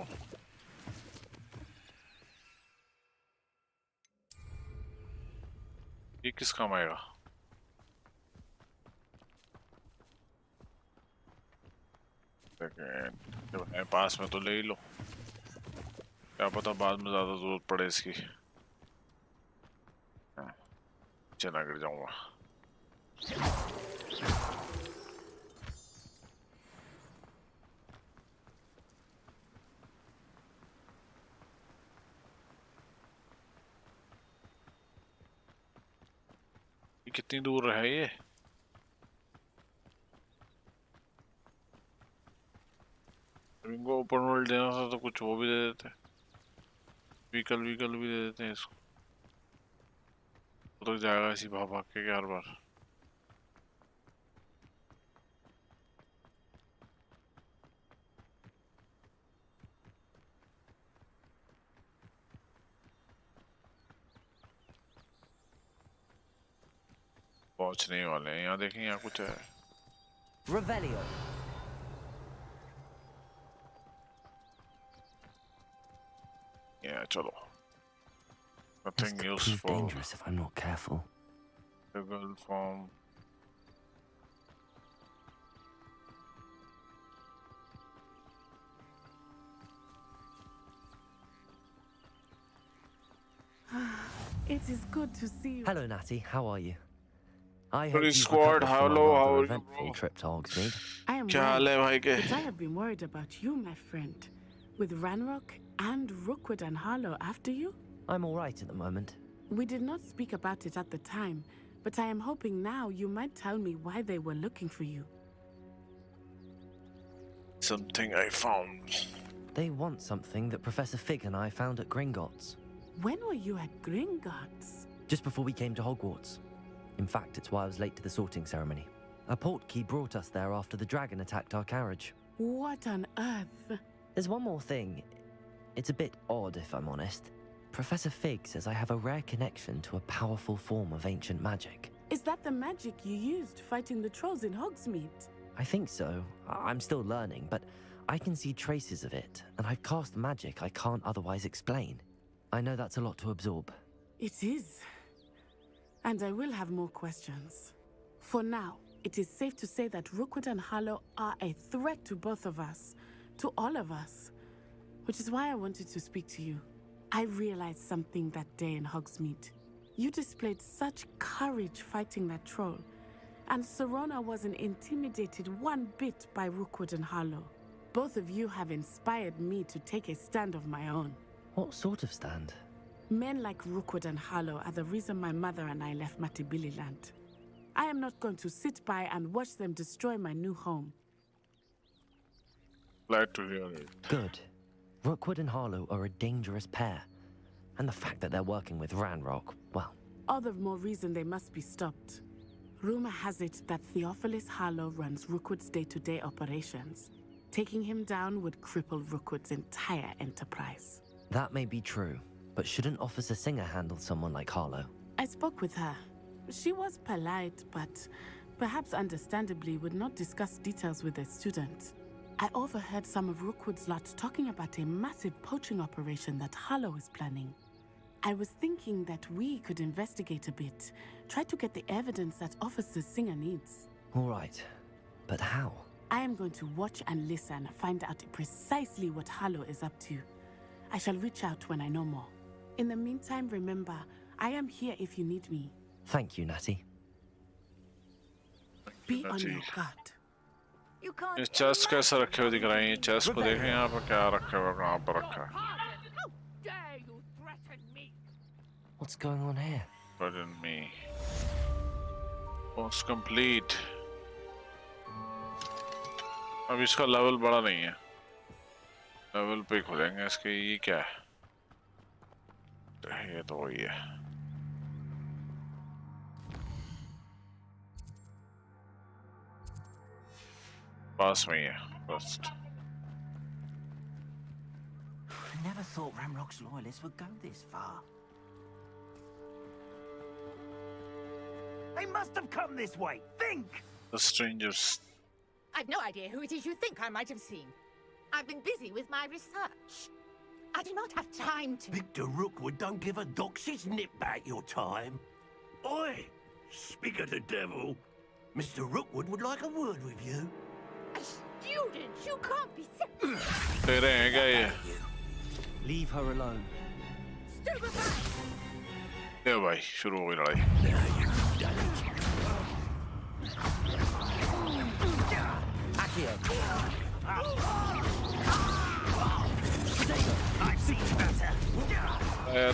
ये किस काम आएगा? जब है पास में तो ले ही लो, क्या पता बाद में ज्यादा जरूरत पड़े इसकी। चला गिर जाऊंगा। ये कितनी दूर है ये? इनको ओपन वर्ल्ड देना था तो कुछ वो भी दे देते, व्हीकल भी दे देते हैं इसको, तो जाएगा इसी भाग भाग के हर बार। पहुंचने ही वाले हैं, यहाँ देखें यहाँ कुछ है। Revelio. Yeah, चलो। This Nothing could prove useful. dangerous if I'm not careful. Google form. It is good to see you. Hello, Natty. How are you? I Pretty hope you've squad, recovered hello, from a how rather are you, eventful bro? trip to Hogsmeade. I am क्या हाल है भाई के? but I have been worried about you, my friend. With Ranrock and Rookwood and Harlow after you? I'm all right at the moment. We did not speak about it at the time, but I am hoping now you might tell me why they were looking for you. Something I found. They want something that Professor Fig and I found at Gringotts. When were you at Gringotts? Just before we came to Hogwarts. In fact, it's why I was late to the sorting ceremony. A portkey brought us there after the dragon attacked our carriage. What on earth? There's one more thing. It's a bit odd, if I'm honest. Professor Fig says I have a rare connection to a powerful form of ancient magic. Is that the magic you used fighting the trolls in Hogsmeade? I think so. I'm still learning, but I can see traces of it, and I've cast magic I can't otherwise explain. I know that's a lot to absorb. It is. And I will have more questions. For now, it is safe to say that Rookwood and Harlow are a threat to both of us, to all of us. Which is why I wanted to speak to you. I realized something that day in Hogsmeade. You displayed such courage fighting that troll, and Serona wasn't intimidated one bit by Rookwood and Harlow. Both of you have inspired me to take a stand of my own. What sort of stand? Men like Rookwood and Harlow are the reason my mother and I left Matibili land. I am not going to sit by and watch them destroy my new home. Glad to hear it. Good. Rookwood and Harlow are a dangerous pair. And the fact that they're working with Ranrock, well... All the more reason they must be stopped. Rumor has it that Theophilus Harlow runs Rookwood's day-to-day operations. Taking him down would cripple Rookwood's entire enterprise. That may be true, but shouldn't Officer Singer handle someone like Harlow? I spoke with her. She was polite, but perhaps understandably would not discuss details with a student. I overheard some of Rookwood's lot talking about a massive poaching operation that Harlow is planning. I was thinking that we could investigate a bit, try to get the evidence that Officer Singer needs. All right, but how? I am going to watch and listen, find out precisely what Harlow is up to. I shall reach out when I know more. In the meantime, remember, I am here if you need me. Thank you, Natty. Be on your guard. इस chest कैसे रखे हुए दिख रहे हैं? ये chest को देखें यहाँ पर क्या रखा हुआ, कहाँ पर रखा है? What's going on here? Pardon me. Post complete. अब इसका लेवल बड़ा नहीं है, लेवल पे खुलेंगे इसके। ये क्या है? ये तो वही है। पास में ही है first. I never thought Ramrock's loyalists would go this far. They must have come this way. Think! The strangers. I've no idea who it is you think I might have seen. I've been busy with my research. I do not have time to... Victor Rookwood don't give a doxy's nip back your time. Oi! Speak of the devil. Mr. Rookwood would like a word with you. A student? You can't be serious. तेरे हैं क्या ये? Leave her alone. ये भाई शुरू हो गई लड़ाई।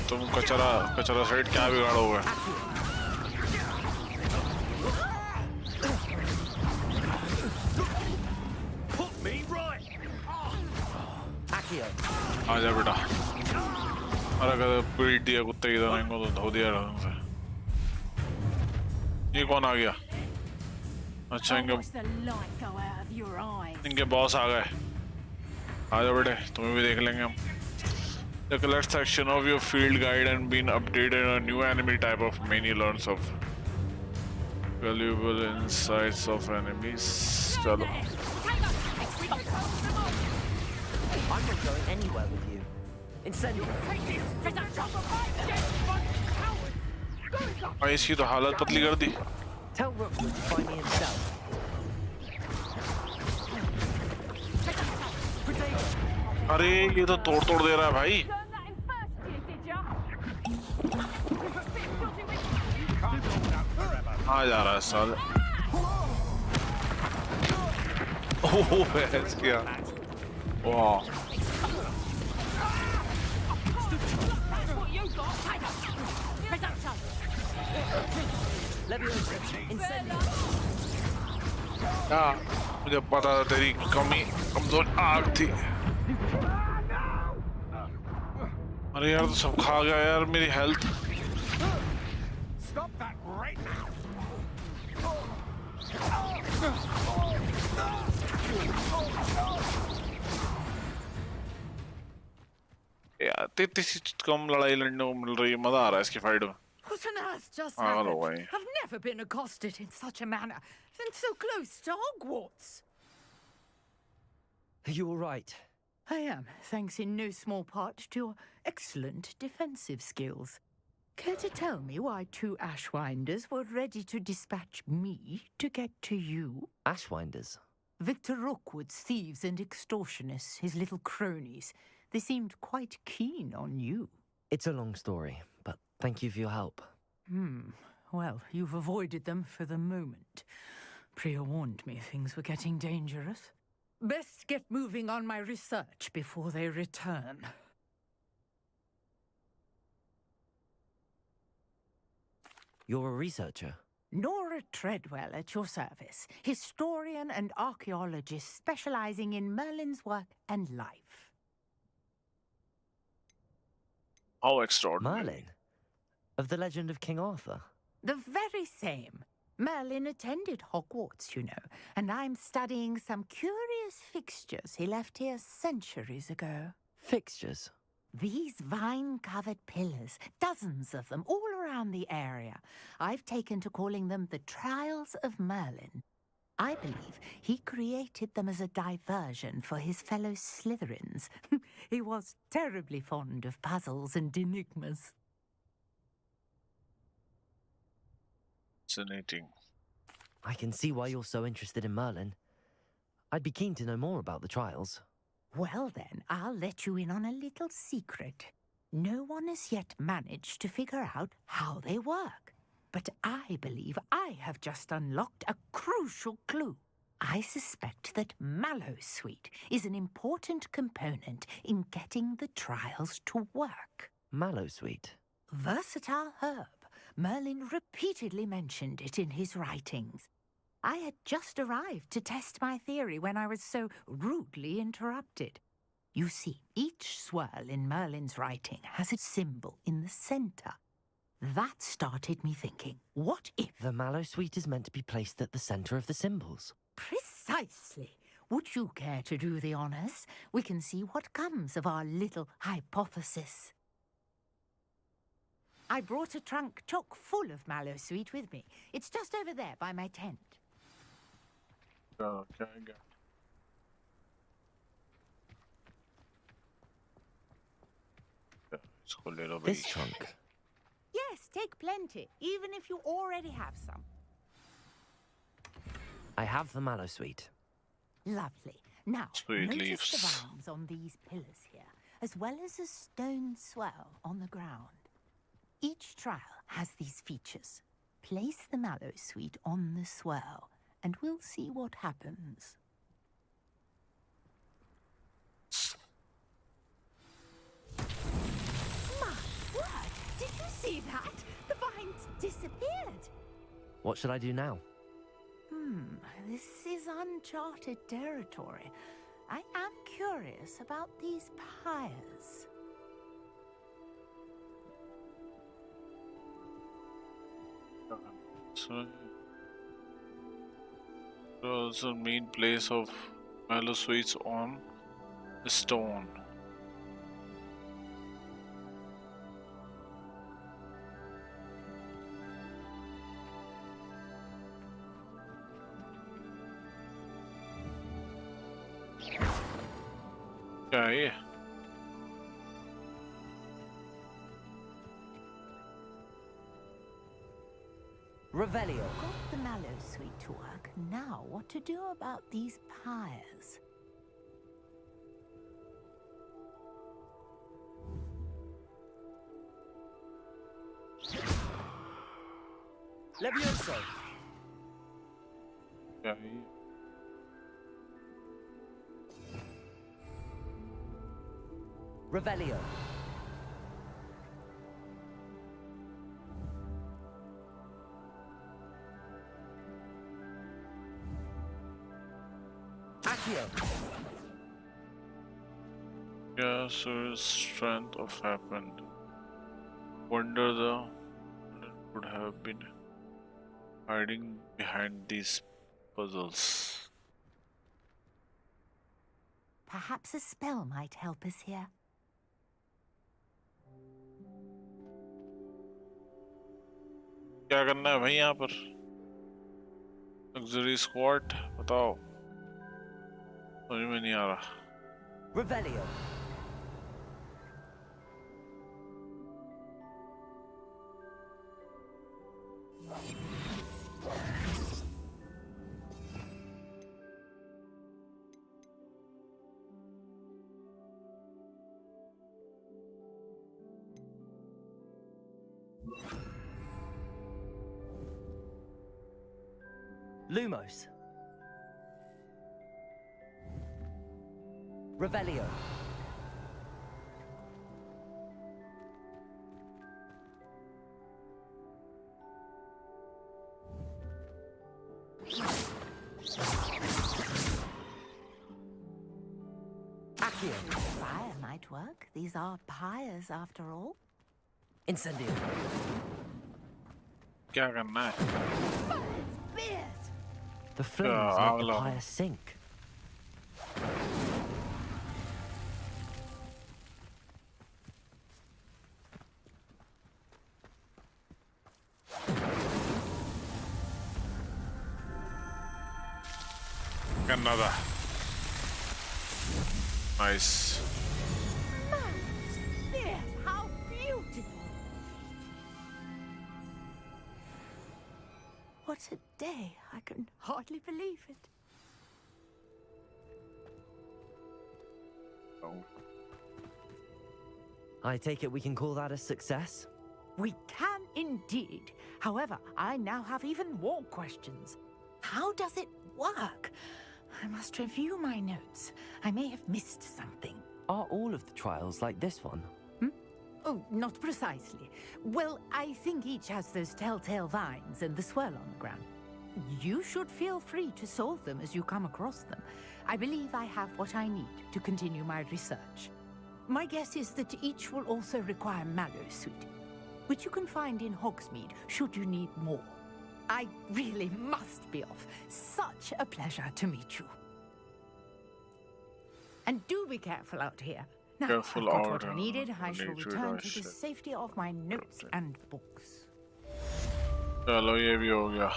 तुम कचरा साइड क्या बिगाड़ोगे? आजा बेटा। अरे अगर पीट दिया कुत्ते की तरह इनको तो धो दिया ढंग से। ये कौन आ गया? अच्छा इनके बॉस आ गए। आजा बेटे तुम्हें भी देख लेंगे हम। The collect section of your field guide and been updated a new enemy type of many learns of valuable insights of enemies. चलो। I'm not going anywhere with you. Incendio. इसकी तो हालत पतली कर दी। Tell Rookwood to find me himself. अरे ये तो तोड़ दे रहा है भाई। आ जा रहा है साल। ओह भैंस क्या? वाह। हाँ मुझे पता था तेरी कमजोर आग थी। अरे यार तो सब खा गया यार मेरी हेल्थ। यार 33 कम लड़ाई लड़ने को मिल रही है। मजा आ रहा है इसकी फाइट में। What on earth just पागल हो happened? गई। I've never been accosted in such a manner, and so close to Hogwarts. Are you all right? I am, thanks in no small part to your excellent defensive skills. Care to tell me why two Ashwinders were ready to dispatch me to get to you? Ashwinders? Victor Rookwood's thieves and extortionists, his little cronies. They seemed quite keen on you. It's a long story, but thank you for your help. Well, you've avoided them for the moment. Priya warned me things were getting dangerous. Best get moving on my research before they return. You're a researcher? Nora Treadwell at your service, historian and archaeologist specializing in Merlin's work and life. How extraordinary. Merlin? Of the legend of King Arthur? The very same. Merlin attended Hogwarts, you know, and I'm studying some curious fixtures he left here centuries ago. Fixtures? These vine-covered pillars, dozens of them, all around the area. I've taken to calling them the Trials of Merlin. I believe he created them as a diversion for his fellow Slytherins. He was terribly fond of puzzles and enigmas. Fascinating. I can see why you're so interested in Merlin. I'd be keen to know more about the trials. Well then, I'll let you in on a little secret. No one has yet managed to figure out how they work. But I believe I have just unlocked a crucial clue. I suspect that Mallowsweet is an important component in getting the trials to work. Mallowsweet? Versatile herb. Merlin repeatedly mentioned it in his writings. I had just arrived to test my theory when I was so rudely interrupted. You see, each swirl in Merlin's writing has a symbol in the center. That started me thinking, what if... The mallow sweet is meant to be placed at the center of the symbols. Precisely. Would you care to do the honors? We can see what comes of our little hypothesis. I brought a trunk chock full of mallow sweet with me. It's just over there by my tent. Okay. This trunk. Yes, take plenty, even if you already have some. I have the mallow sweet. Lovely. Now, Sweet notice leaves. the vines on these pillars here, as well as a stone swell on the ground. Each trial has these features. Place the mallow sweet on the swell, and we'll see what happens. My word! Did you see that? The vines disappeared. What should I do now? This is uncharted territory. I am curious about these pyres. So, the main place of mallow sweets on the stone. Okay. Revelio. Got the mallow sweet to work. Now, what to do about these pyres? Levioso. Okay. Revelio. Accio. Yeah, so strength of happened. Wonder the would have been hiding behind these puzzles. Perhaps a spell might help us here. क्या करना है भाई यहाँ पर? Luxury squat बताओ. समझ में नहीं आ रहा. Revelio. Lumos. Revelio. Accio. Fire might work. These are pyres after all. Incendio. क्या करना है? The flames make the pyre sink. Another. Nice. How beautiful! What a day! I can hardly believe it. Oh. I take it we can call that a success? We can indeed. However, I now have even more questions. How does it work? I must review my notes. I may have missed something. Are all of the trials like this one? Oh, not precisely. Well, I think each has those telltale vines and the swirl on the ground. You should feel free to solve them as you come across them. I believe I have what I need to continue my research. My guess is that each will also require mallow sweet, which you can find in Hogsmeade should you need more. I really must be off. Such a pleasure to meet you. And do be careful out here. Now, Careful I've got out, what I needed. I shall need to return to rush the it. safety of my notes and books. चलो ये भी हो गया.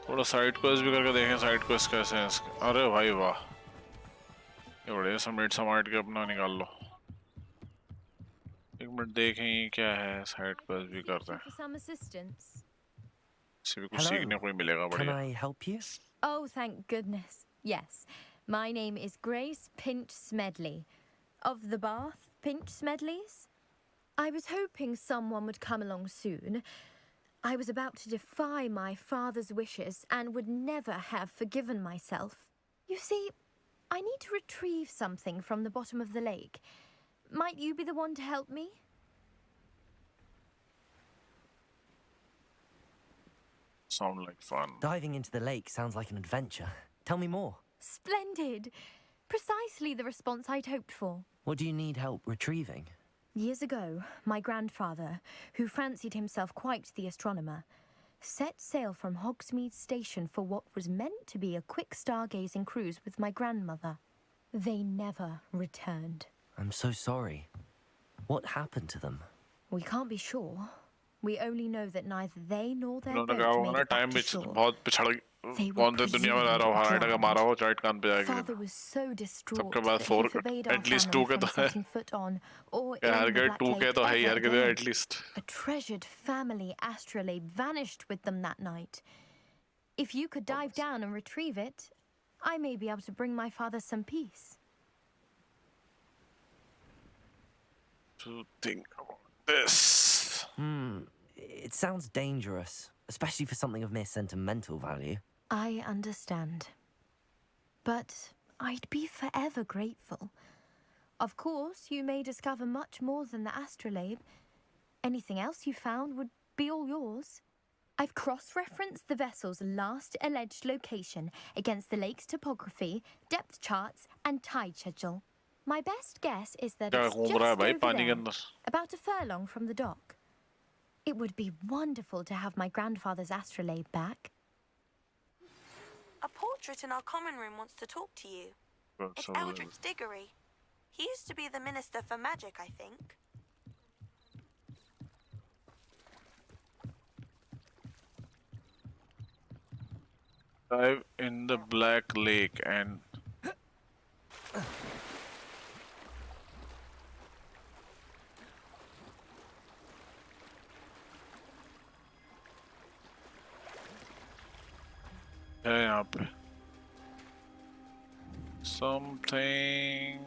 थोड़ा side quest भी करके देखें side quest कैसे हैं इसके. अरे भाई वाह, ये बढ़िया. सबमिट समाट के अपना निकाल लो. एक मिनट देखें ये क्या है. साइड क्वेस्ट भी करते हैं. For some assistance. इससे भी कुछ सीखने को ही मिलेगा. Can बढ़िया. I help you? Oh, thank goodness. Yes. My name is Grace Pinch Smedley. Of the Bath Pinch Smedleys. I was hoping someone would come along soon. I was about to defy my father's wishes and would never have forgiven myself. You see, I need to retrieve something from the bottom of the lake. Might you be the one to help me? Sound like fun. Diving into the lake sounds like an adventure. Tell me more. Splendid. Precisely the response I'd hoped for. What do you need help retrieving? Years ago, my grandfather, who fancied himself quite the astronomer, set sail from Hogsmeade Station for what was meant to be a quick stargazing cruise with my grandmother. They never returned. I'm so sorry. What happened to them? We can't be sure. We only know that neither they nor their उन्होंने boat कहा होगा made ना it back time to भी shore. बहुत पिछड़ गई. कौन थे दुनिया में रह रहा हो. हार्ट अटैक मारा हो चाइट कान पे जाएगी. Father was so distraught सबके बाद that he 4 forbade our at least family 2 के from तो है. setting foot on or क्या हर in the के Black 2 के Lake तो है ही. ever हर के तो again. at least. A treasured family astrolabe vanished with them that night. If you could dive down and retrieve it, I may be able to bring my father some peace. To think about this. It sounds dangerous, especially for something of mere sentimental value. I understand. But I'd be forever grateful. Of course, you may discover much more than the astrolabe. Anything else you found would be all yours. I've cross-referenced the vessel's last alleged location against the lake's topography, depth charts, and tide schedule. My best guess is that क्या it's घूम just रहा है भाई over पानी के there, अंदर. about a furlong from the dock. It would be wonderful to have my grandfather's astrolabe back. A portrait in our common room wants to talk to you. It's Eldritch Diggory. He used to be the Minister for Magic, I think. Dive in the Black Lake and है यहाँ पे something.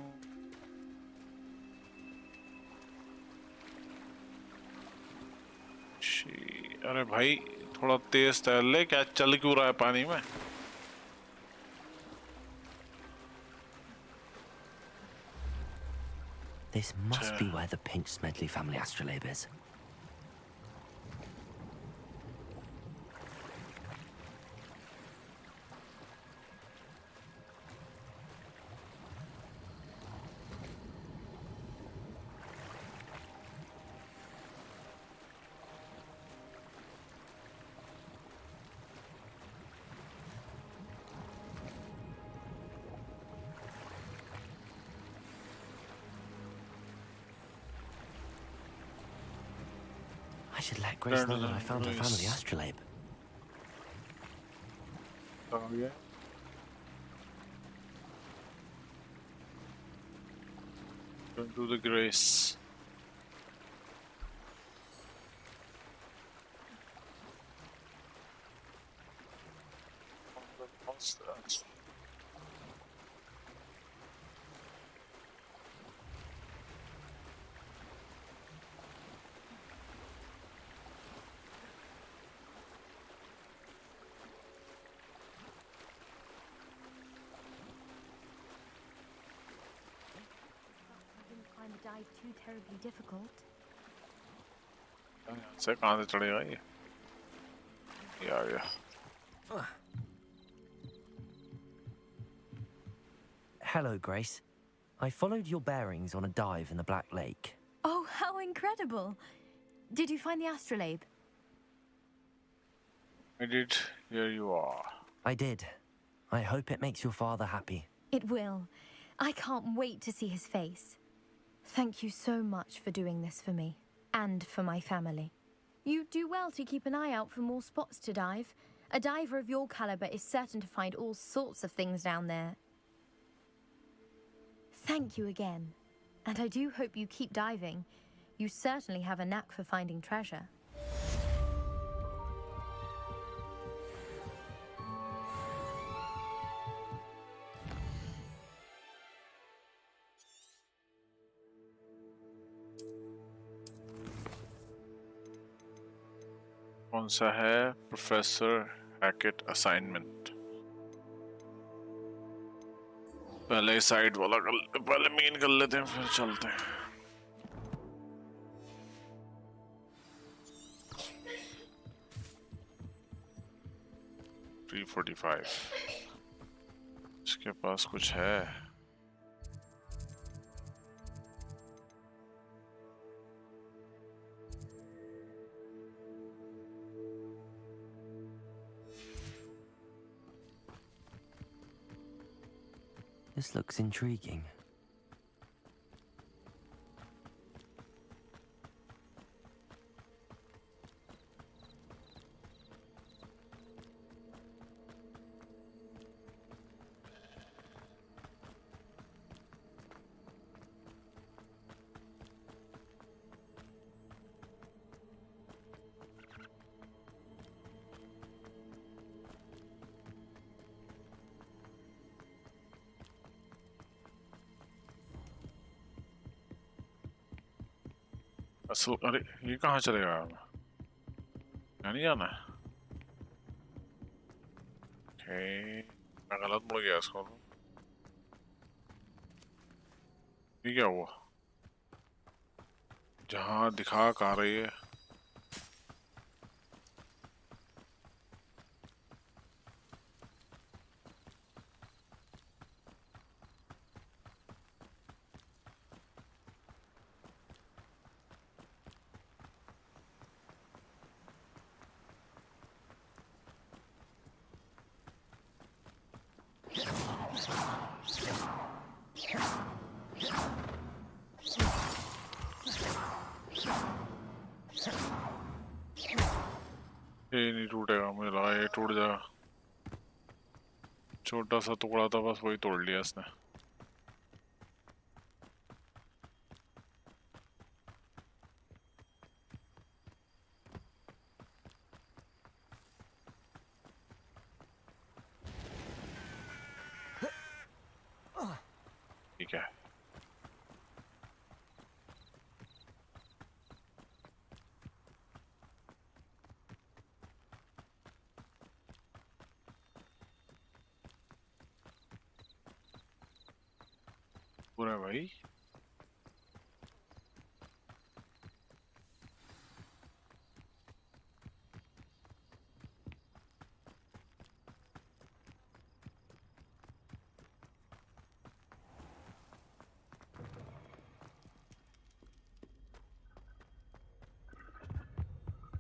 अरे भाई थोड़ा तेज तैर ले. क्या चल क्यों रहा है पानी में. This must be where the Pinch Smedley family astrolabe is. I should let Grace know that I found her family astrolabe. Oh yeah. Don't do the Grace. What's that? Find the dive too terribly difficult. से कहाँ से चढ़ेगा ये आ गया. Hello, Grace. I followed your bearings on a dive in the Black Lake. Oh, how incredible! Did you find the astrolabe? I did. Here you are. I did. I hope it makes your father happy. It will. I can't wait to see his face. Thank you so much for doing this for me, and for my family. You do well to keep an eye out for more spots to dive. A diver of your caliber is certain to find all sorts of things down there. Thank you again. And I do hope you keep diving. You certainly have a knack for finding treasure. कौन सा है professor हैकेट assignment? पहले side वाला पहले main कर लेते हैं फिर चलते हैं। $345 इसके पास कुछ है? This looks intriguing. असल अरे ये कहाँ चलेगा? यहाँ नहीं जाना है। ओके मैं गलत मुड़ गया इसको। ये क्या हुआ? जहाँ दिखा कहाँ रही है? ये नहीं टूटेगा, मुझे लगा ये टूट जाएगा। छोटा सा टुकड़ा था बस वही तोड़ लिया इसने। ठीक है पूरा भाई।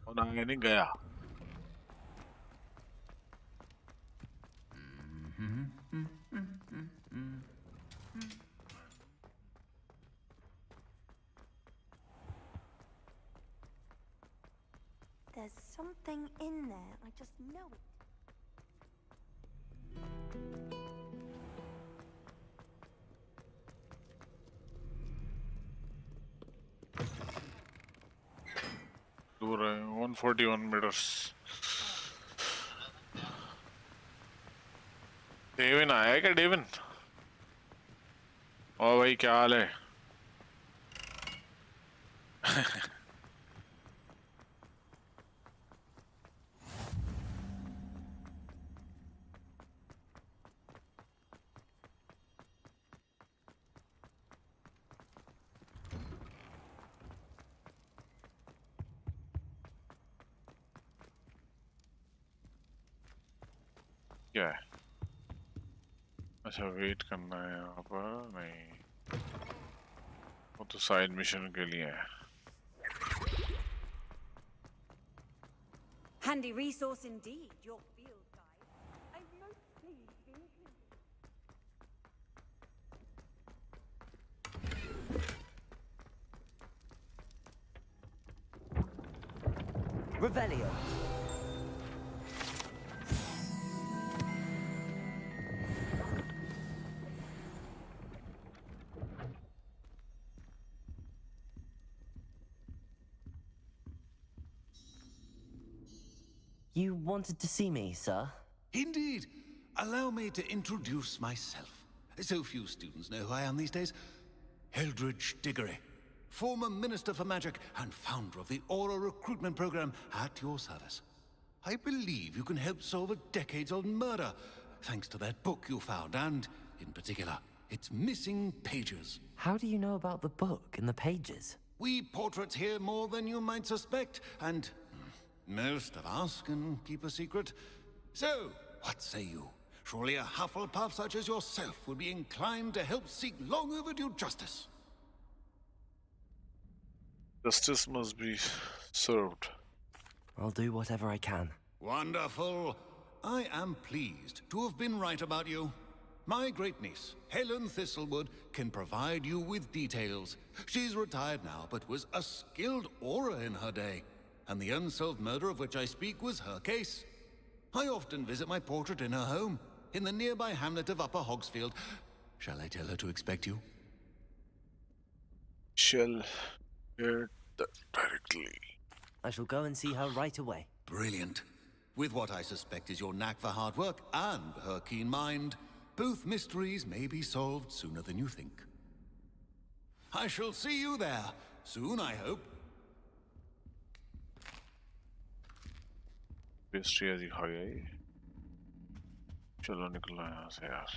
और आगे नहीं गया। There's something in there. I just know it. दूर है 141 meters। डेविन आया क्या? डेविन ओ भाई क्या हाल है? क्या है? अच्छा वेट करना है यहाँ पर नहीं, वो तो साइड मिशन के लिए है. Handy resource indeed, your field guide. I'm most pleased to be included. Revelio. You wanted to see me, sir? Indeed. Allow me to introduce myself. So few students know who I am these days. Eldridge Diggory, former Minister for Magic and founder of the Aura recruitment program at your service. I believe you can help solve a decades-old murder, thanks to that book you found, and, in particular, its missing pages. How do you know about the book and the pages? We portraits hear more than you might suspect, and most of us can keep a secret. So, what say you? Surely a Hufflepuff such as yourself would be inclined to help seek long overdue justice. Justice must be served. I'll do whatever I can. Wonderful. I am pleased to have been right about you. My great niece, Helen Thistlewood, can provide you with details. She's retired now, but was a skilled aura in her day. And the unsolved murder of which I speak was her case. I often visit my portrait in her home, in the nearby hamlet of Upper Hogsfield. Shall I tell her to expect you? Shall get that directly. I shall go and see her right away. Brilliant. With what I suspect is your knack for hard work and her keen mind, both mysteries may be solved sooner than you think. I shall see you there, soon I hope. Pastry ऐसी खा गया ये. चलो निकलो यहाँ से यार.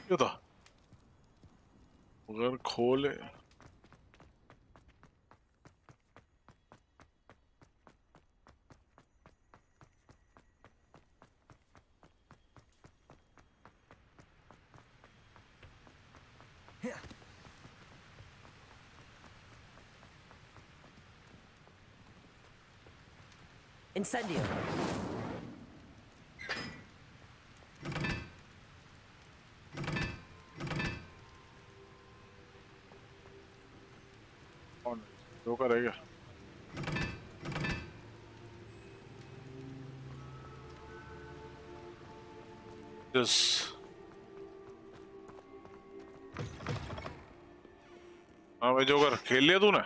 क्या था? अगर खोले Incendio. जो करेगा. Yes. हाँ भाई जोकर खेल लिया तूने?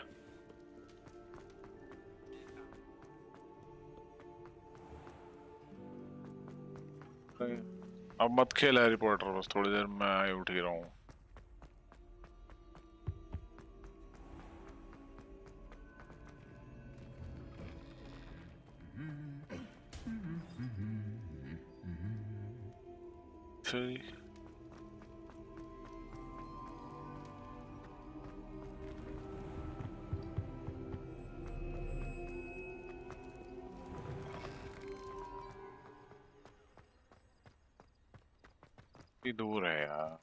अब मत खेल हैरी पॉटर, बस थोड़ी देर में आए उठ ही रहा हूँ. See. दूर है यार.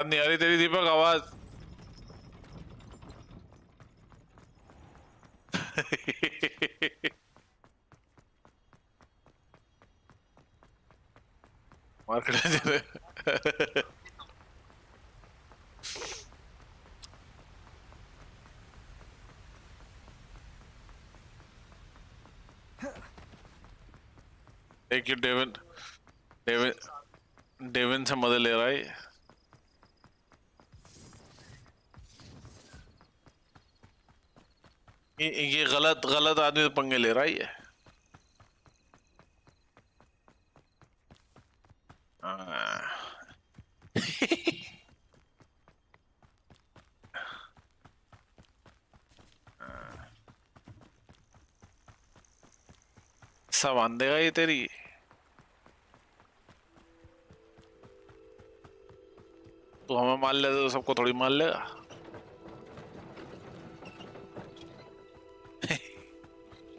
नहीं आ रही तेरी दीपक आवाज. मार्केट एक डेविन डेविन डेविन से मदद ले रहा है. ये गलत आदमी तो पंगे ले रहा ही है। सब आन देगा ये तेरी। तो हमें मान ले तो सबको थोड़ी मान लेगा।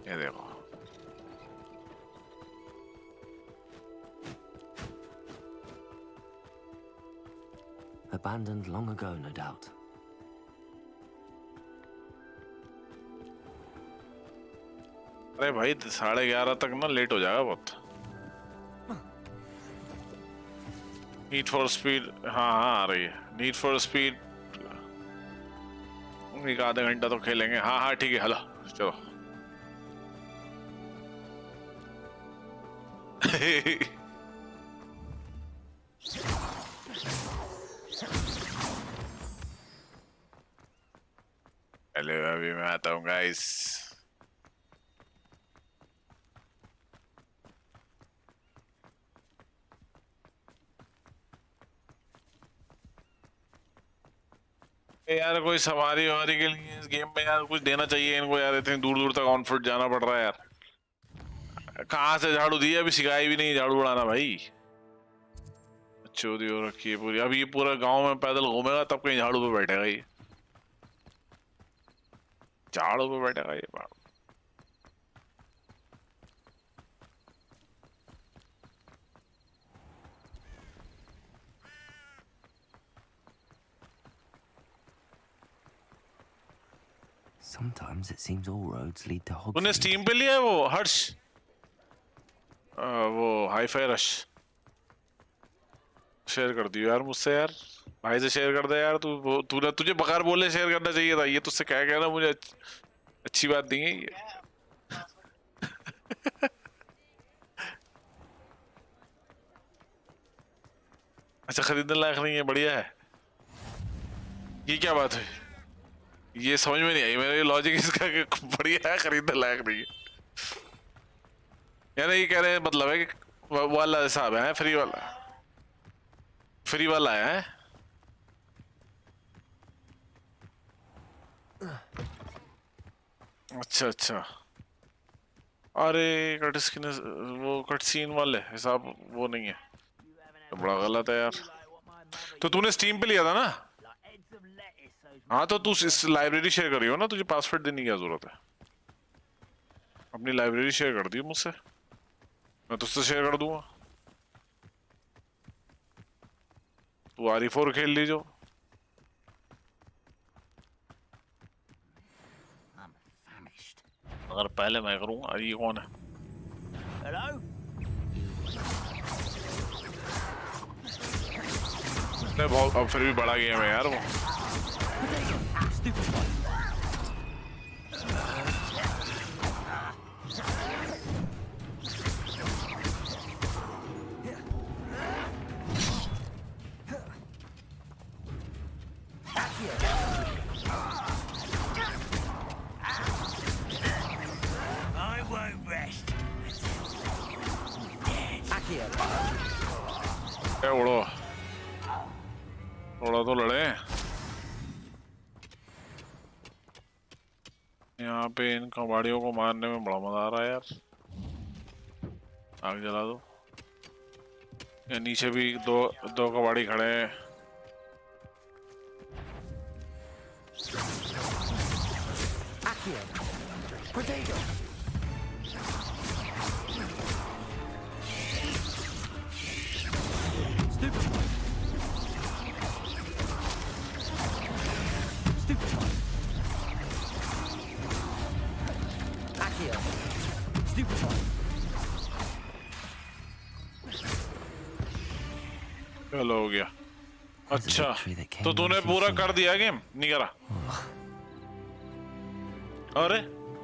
ये देखो Abandoned long ago, no doubt. अरे भाई 11:30 तक ना लेट हो जाएगा बहुत। नीड फॉर स्पीड, हाँ आ रही है। नीड फॉर स्पीड एक आधा घंटा तो खेलेंगे। हाँ ठीक है, हेलो चलो। पहले अभी मैं आता हूँ गाइस। यार कोई सवारी ववारी के लिए इस गेम में यार कुछ देना चाहिए इनको यार। इतनी दूर दूर तक ऑन फुट जाना पड़ रहा है यार। कहाँ से झाड़ू दिया, अभी सिखाई भी नहीं झाड़ू उड़ाना भाई। चोरी हो रखी है पूरी। अब ये पूरा गांव में पैदल घूमेगा तब कहीं झाड़ू पे बैठेगा ये। झाड़ू पे बैठेगा ये बाप। Sometimes it seems all roads lead to Hogwarts. तूने स्टीम पे लिया है वो हर्ष? वो हाई-फाई रश शेयर कर दियो यार मुझसे यार। भाई से शेयर कर दे यार। तूने तुझे बगैर बोले शेयर करना चाहिए था। ये तुझसे क्या कहना, मुझे अच्छी बात नहीं है ये। अच्छा खरीदने लायक नहीं है, बढ़िया है। ये क्या बात है, ये समझ में नहीं आई मेरे लॉजिक इसका कि बढ़िया है खरीदने लायक नहीं है। यार ये कह रहे हैं मतलब है कि वाला हिसाब है, फ्री वाला है। अच्छा अरे वो कट सीन वाले हिसाब वो नहीं है तो बड़ा गलत है यार। तो तूने स्टीम पे लिया था ना? हाँ तो तू इस लाइब्रेरी शेयर करियो ना, तुझे पासवर्ड देने की क्या जरूरत है। अपनी लाइब्रेरी शेयर कर दी मुझसे, मैं तुझसे शेयर कर दूंगा। तू RE4 खेल लीजो। अगर पहले मैं करूंगा। ये कौन है? बहुत अब फिर भी बड़ा गेम है यार वो। उड़ो थोड़ा तो लड़े। यहाँ पे इन कबाड़ियों को मारने में बड़ा मजा आ रहा है यार। आग जला दो। या नीचे भी दो कबाड़ी खड़े हैं। चलो हो गया। अच्छा तो तूने पूरा कर दिया गेम? नहीं करा? अरे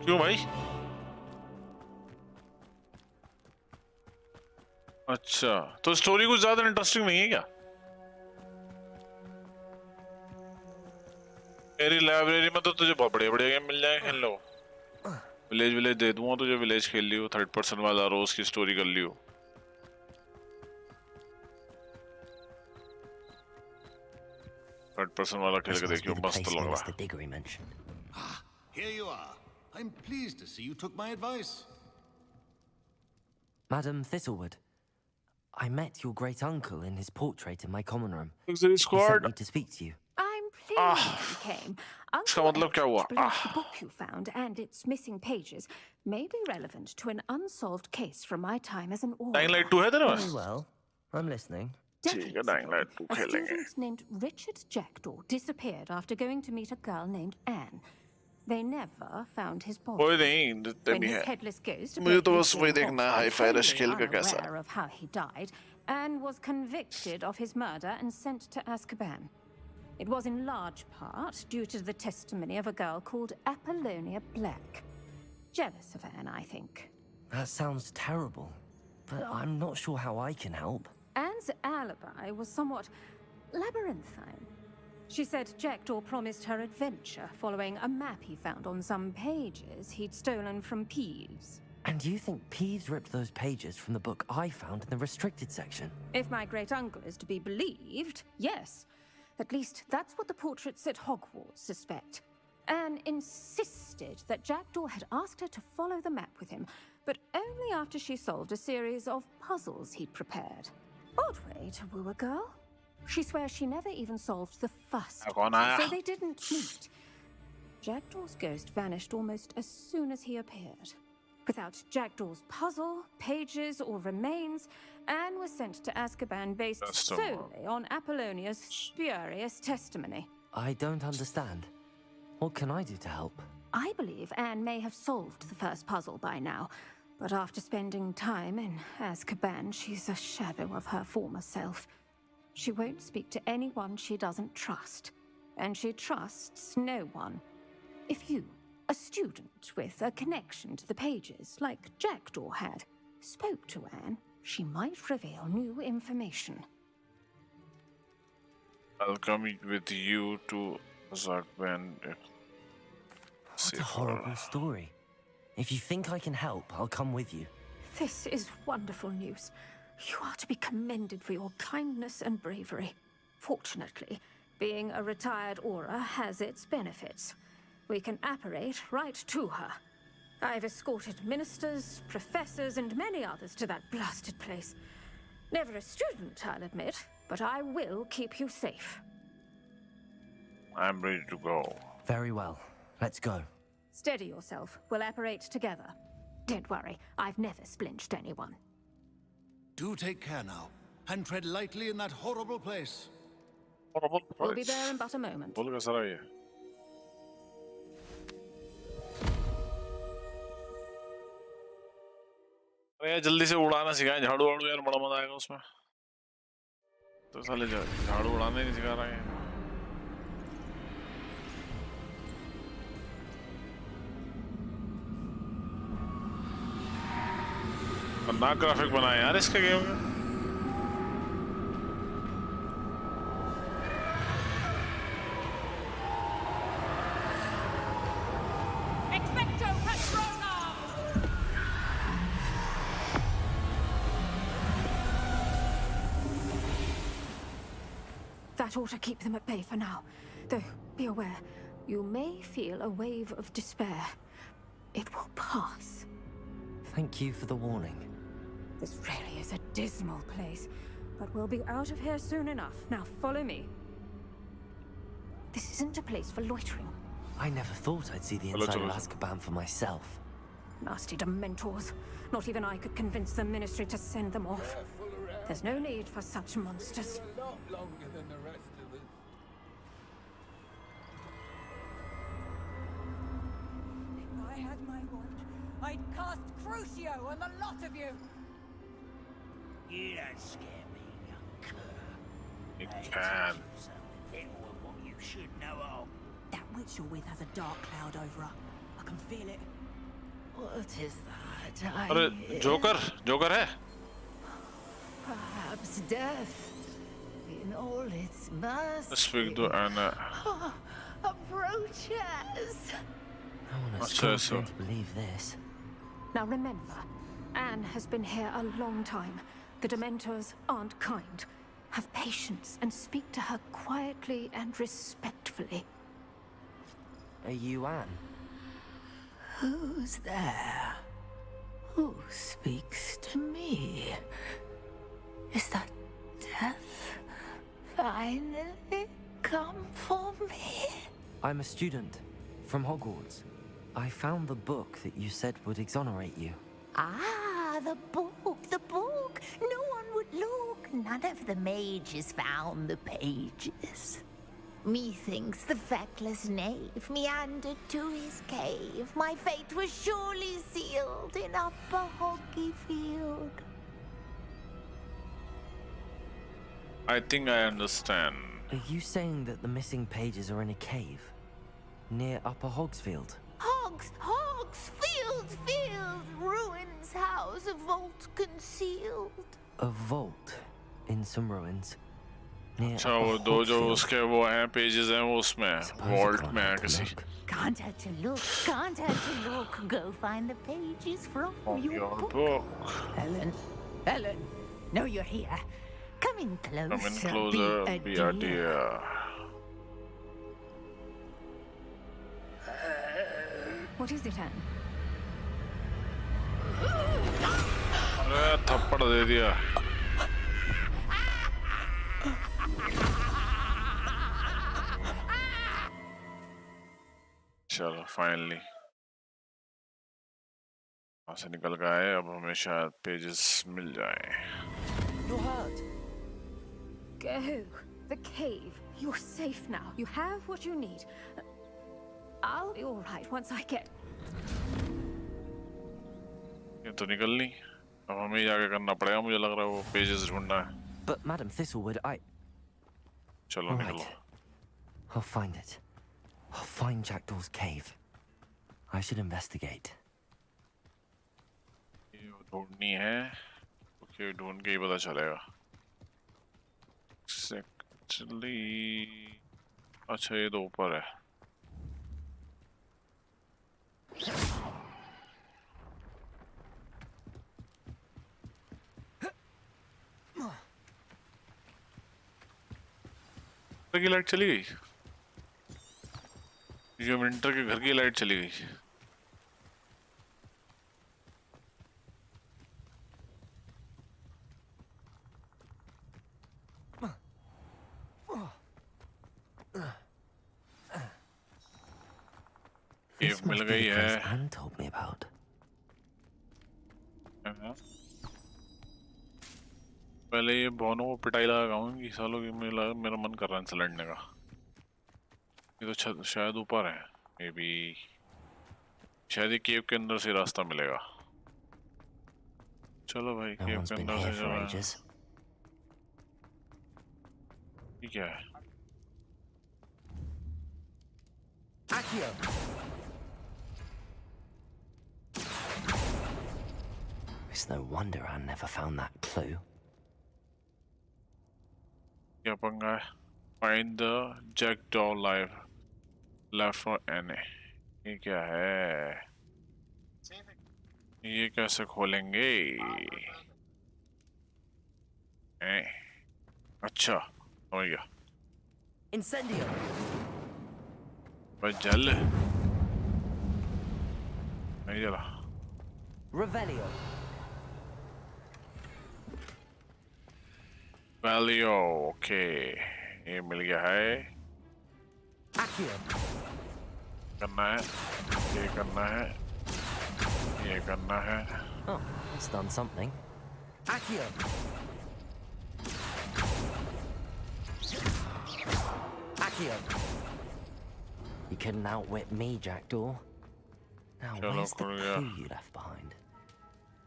क्यों भाई? अच्छा तो स्टोरी कुछ ज्यादा इंटरेस्टिंग नहीं है क्या? मेरी लाइब्रेरी में तो तुझे बहुत बढ़िया बढ़िया गेम मिल जाएंगे खेल लो। विलेज दे दूंगा तुझे, विलेज खेल लियो, 3rd पर्सन वाला रोज की स्टोरी कर लियो। थर्ड पर्सन वाला खेल के देखियो, मस्त लग रहा है। Here you are. I'm pleased to see you took my advice. Madam Thistlewood, I met your great uncle in his portrait in my common room. Auxiliary He sent squad. me to speak to you. I'm pleased you came. इसका मतलब क्या हुआ? believes the book you found and its missing pages may be relevant to an unsolved case from my time as an aura. Dying Light 2 है तेरे पास? Very well, I'm listening. ठीक है, Dying Light 2 A खेलेंगे। student named Richard Jackdaw disappeared after going to meet a girl named Anne. They never found his body. कोई नहीं, जितने When भी his है। headless ghost मुझे तो appeared बस in वही Hogwarts, देखना है, हाई-फाई रश खेल का कैसा। unaware of how he died, Anne was convicted of his murder and sent to Azkaban. It was in large part due to the testimony of a girl called Apollonia Black. Jealous of Anne, I think. That sounds terrible, but I'm not sure how I can help. Anne's alibi was somewhat labyrinthine. She said Jackdaw promised her adventure following a map he found on some pages he'd stolen from Peeves. And you think Peeves ripped those pages from the book I found in the restricted section? If my great-uncle is to be believed, yes. At least that's what the portraits at Hogwarts suspect. Anne insisted that Jackdaw had asked her to follow the map with him, but only after she solved a series of puzzles he'd prepared. Odd way to woo a girl. She swears she never even solved the first puzzle, so they didn't meet. Jackdaw's ghost vanished almost as soon as he appeared. Without Jackdaw's puzzle, pages, or remains, Anne was sent to Azkaban based solely on Apollonia's spurious testimony. I don't understand. What can I do to help? I believe Anne may have solved the first puzzle by now, but after spending time in Azkaban, she's a shadow of her former self. She won't speak to anyone she doesn't trust, and she trusts no one. If you, a student with a connection to the pages, like Jackdaw had, spoke to Anne, she might reveal new information. I'll come with you to Azkaban. What a horrible story. If you think I can help, I'll come with you. This is wonderful news. You are to be commended for your kindness and bravery. Fortunately, being a retired Aura has its benefits. We can apparate right to her. I've escorted ministers, professors, and many others to that blasted place. Never a student, I'll admit, but I will keep you safe. I'm ready to go. Very well. Let's go. Steady yourself. We'll apparate together. Don't worry, I've never splinched anyone. Do take care now, and tread lightly in that horrible place. Horrible place. We'll be there in but a moment. बोल कैसा रहा ये? अरे यार जल्दी से उड़ाना सिखाएं, झाड़ू वाड़ू यार, बड़ा मजा आएगा उसमें। तो साले झाड़ू उड़ाने नहीं सिखा रहे हैं। खतरनाक ग्राफिक बनाए यार इसके गेम में। That ought to keep them at bay for now. Though, be aware, you may feel a wave of despair. It will pass. Thank you for the warning. This really is a dismal place, but we'll be out of here soon enough. Now follow me. This isn't a place for loitering. I never thought I'd see the inside of Azkaban for myself. Nasty Dementors. Not even I could convince the Ministry to send them off. There's no need for such monsters. A lot longer than the rest of us. If I had my wand, I'd cast Crucio on the lot of you. You don't scare me, young cur. You can. Little of what you should know of. That witch you're with has a dark cloud over her. I can feel it. What is that? अरे joker है? Perhaps death, in all its mercy. Speak to Anna. Approaches. No one at अच्छा school's ऐसा going to believe this. Now remember, Anne has been here a long time. The Dementors aren't kind. Have patience and speak to her quietly and respectfully. Are you Anne? Who's there? Who speaks to me? Is that death finally come for me? I'm a student from Hogwarts. I found the book that you said would exonerate you. Ah, the book, the book. No one would look. None of the mages found the pages. Methinks the feckless knave meandered to his cave. My fate was surely sealed in Upper Hoggy Field. I think I understand. Are you saying that the missing pages are in a cave near Upper Hogsfield? Hogsfield, ruins house, a vault concealed. A vault in some ruins near अच्छा Upper वो दो जो Hogsfield. उसके वो हैं pages हैं वो उसमें वॉल्ट में है किसी Can't have to look, can't have to look. Go find the pages from your book. Helen, know you're here. Come in closer. Come in closer, be a dear. What is it, Anne? अरे थप्पड़ दे दिया चलो finally वहां से निकल गए अब हमें शायद पेजेस मिल जाए You're hurt. Go. The cave. You're safe now. You have what you need. I'll be all right once I get... ये तो निकल नहीं अब हमें ही आगे करना पड़ेगा मुझे लग रहा है वो पेजेस ढूंढना है But Madam Thistlewood, चलो All निकलो right. I'll find it. I'll find Jackdaw's cave. I should investigate. ये ढूंढनी है ओके ढूंढ के ही पता चलेगा एक्चुअली अच्छा ये तो ऊपर है घर की लाइट चली गई ये विंटर के घर की लाइट चली गई This मिल must be गई the है place Anne told me about. पहले ये बोनों को पिटाई लगाऊंगी सालों की मेरा मन कर रहा है इनसे लड़ने का ये तो शायद ऊपर है मे बी शायद ये केव के अंदर से रास्ता मिलेगा चलो भाई No केव one's के been अंदर here से for चलो ages. ये क्या है Accio. It's no wonder Anne never found that clue. क्या पंगा है find the jackdaw live left for an ये क्या है ये कैसे खोलेंगे अच्छा हो गया Incendio. बस जल नहीं जला Revelio. वैलियो ओके ये मिल गया है Accio. करना है ये करना है ये करना है Oh, that's done something. Accio. Accio. You couldn't outwit me, Jackdaw. Now, Chalo, where's the खुल गया। clue you left behind?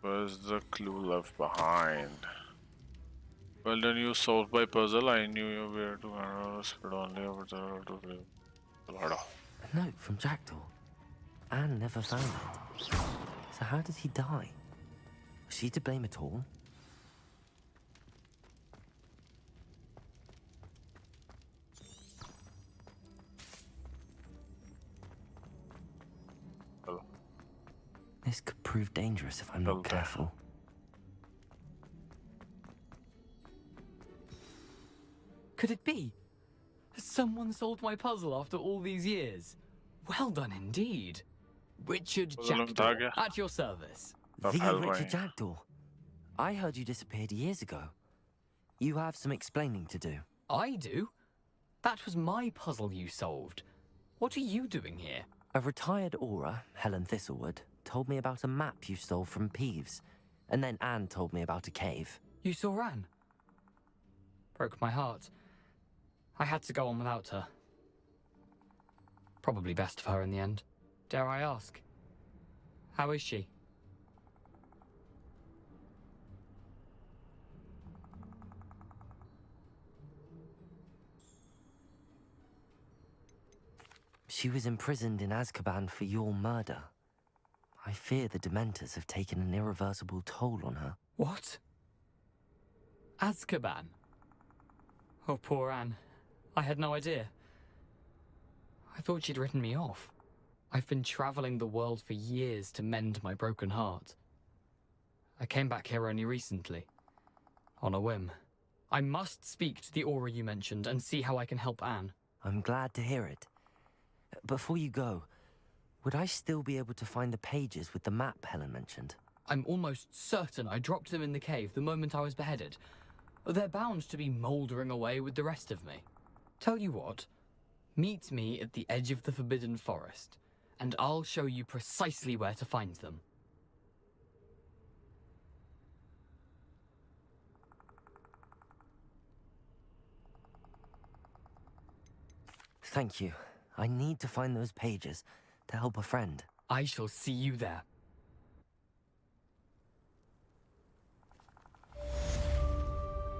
Where's the clue left behind? Well done, you solved my puzzle. I knew you were to spread only over the A note from Jackdaw. Anne never found it. So how did he die? Was she to blame at all? This could prove dangerous if I'm not careful. Could it be? Has someone solved my puzzle after all these years? Well done indeed. Richard Jackdaw, at your service. The Richard Jackdaw. I heard you disappeared years ago. You have some explaining to do. I do? That was my puzzle you solved. What are you doing here? A retired aura, Helen Thistlewood, told me about a map you stole from Peeves. And then Anne told me about a cave. You saw Anne? Broke my heart. I had to go on without her. Probably best for her in the end. Dare I ask? How is she? She was imprisoned in Azkaban for your murder. I fear the Dementors have taken an irreversible toll on her. What? Azkaban? Oh, poor Anne. I had no idea. I thought she'd written me off. I've been traveling the world for years to mend my broken heart. I came back here only recently, on a whim. I must speak to the aura you mentioned and see how I can help Anne. I'm glad to hear it. Before you go, would I still be able to find the pages with the map Helen mentioned? I'm almost certain I dropped them in the cave the moment I was beheaded. They're bound to be mouldering away with the rest of me. Tell you what, meet me at the edge of the Forbidden Forest, and I'll show you precisely where to find them. Thank you. I need to find those pages to help a friend. I shall see you there.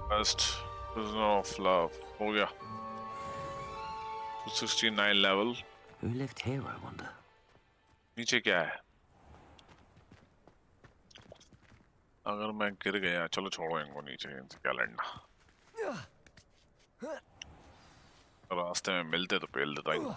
First Prisoner of Love. हो गया. 269 level. Who lived here, I wonder? नीचे क्या है? अगर मैं गिर गया, चलो छोड़ो इनको नीचे, इनसे क्या लड़ना? रास्ते में मिलते तो पेल देता ही.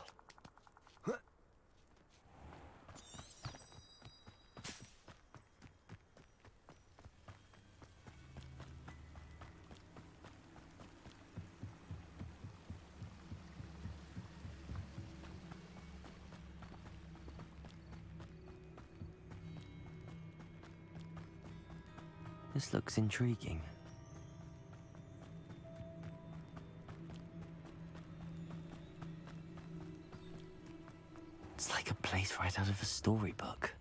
This looks intriguing. It's like a place right out of a storybook.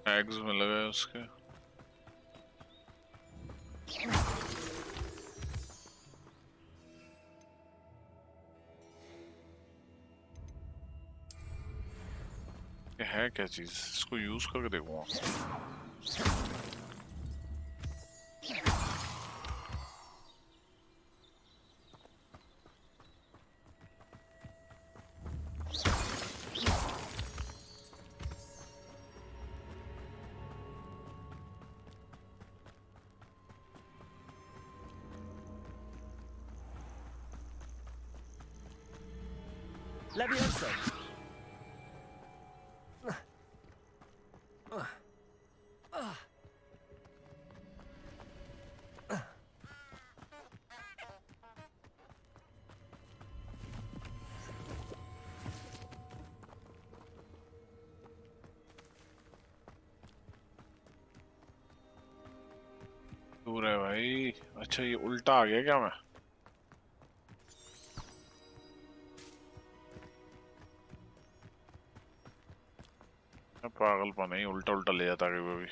Eggs में लगा है उसके. ये है क्या चीज? इसको यूज करके देखूंगा. Levioso. दूर है भाई. अच्छा ये उल्टा आ गया क्या मैं? पागलपन है, उल्टा उल्टा ले जाता है कभी भी.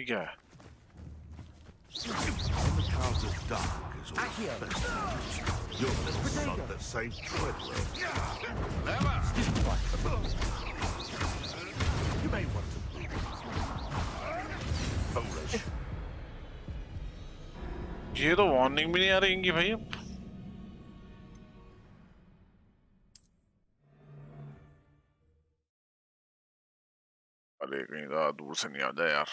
ये क्या है? When the clouds are dark is all best. You're the son that saved Treadwell. You may want to move. Foolish. ये तो वार्निंग भी नहीं आ रही इनकी भाई अब। अरे कहीं ज़्यादा दूर से नहीं आ जाए यार।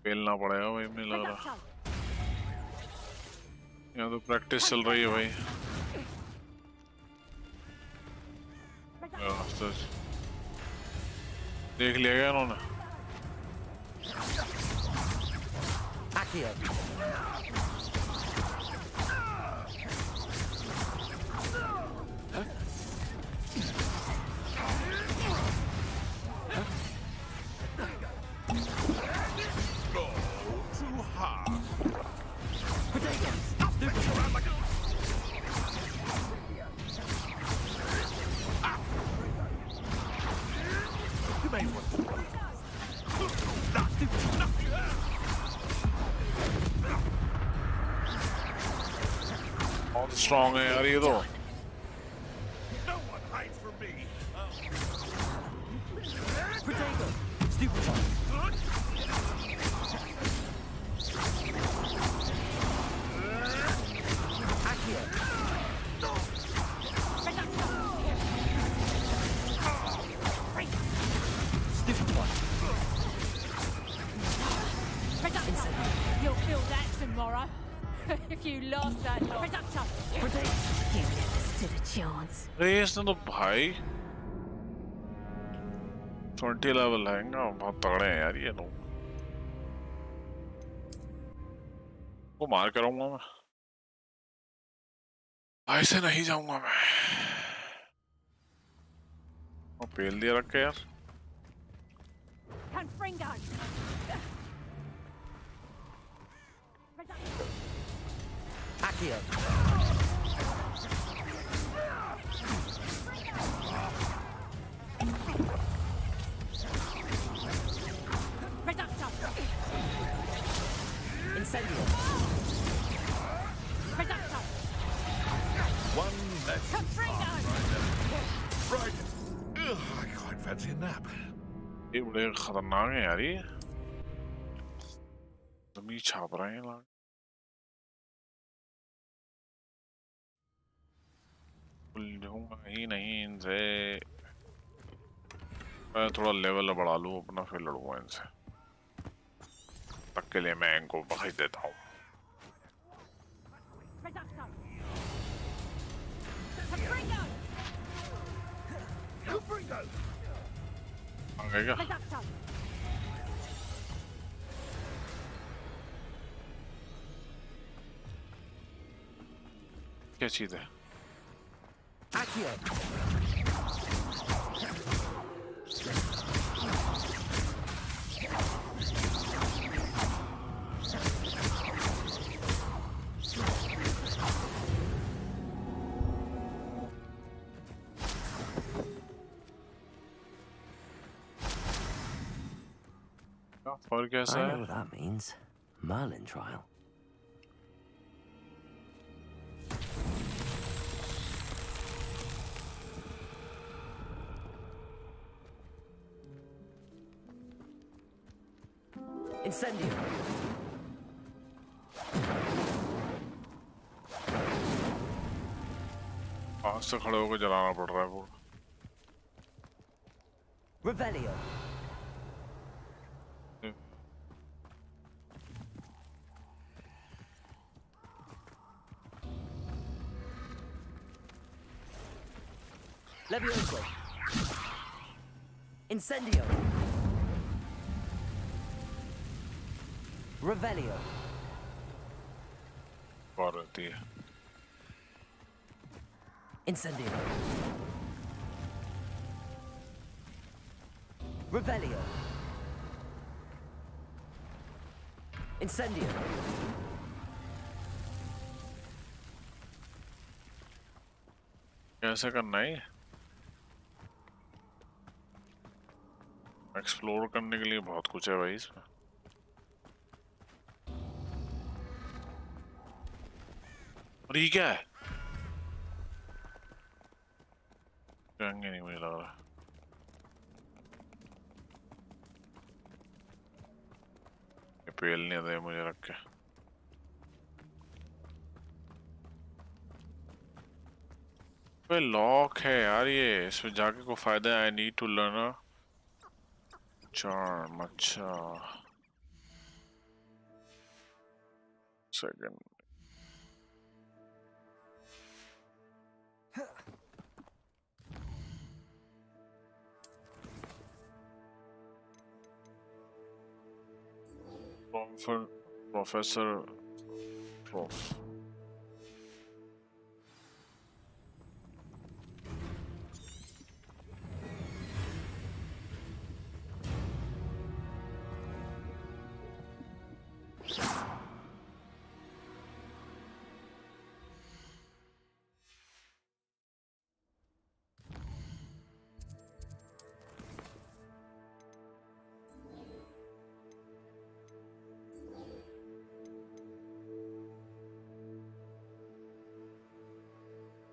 खेलना पड़ेगा भाई, मुझे लग रहा। यहाँ तो प्रैक्टिस चल रही है भाई। देख लिया क्या उन्होंने? Strong है यार ये तो। You'll feel that tomorrow. If you last that long. You never stood a chance. Race ने तो भाई 20 लेवल है ना, बहुत तगड़े हैं यार ये लोग। वो मार करूंगा मैं, ऐसे नहीं जाऊंगा मैं। वो पेल दिया रख के यार। Accio. Incendio. One less. Right. Ugh, I quite fancy a nap. ये बड़े खतरनाक हैं यार ये। जमीन छाप रहे हैं लोग। लूंगा ही नहीं इनसे। मैं थोड़ा लेवल बढ़ा लूं अपना, फिर लड़ूंगा इनसे। तक के लिए मैं इनको बखश देता हूँ। आ गए क्या? क्या चीज है? Accio. और कैसा I है? know what that means. Merlin trial. Incendio. पास से खड़े होकर जलाना पड़ रहा है वो। Revelio. Levioso. Incendio. Revelio. Guarda. Incendio. Revelio. Incendio. ऐसे करना है एक्सप्लोर करने के लिए बहुत कुछ है भाई इसमें और ये क्या है जाएंगे नहीं मुझे लग रहा ये पेलने दे मुझे रख के पे लॉक है यार ये इसमें जाके को फायदा है I need to learn charm अच्छा second professor prof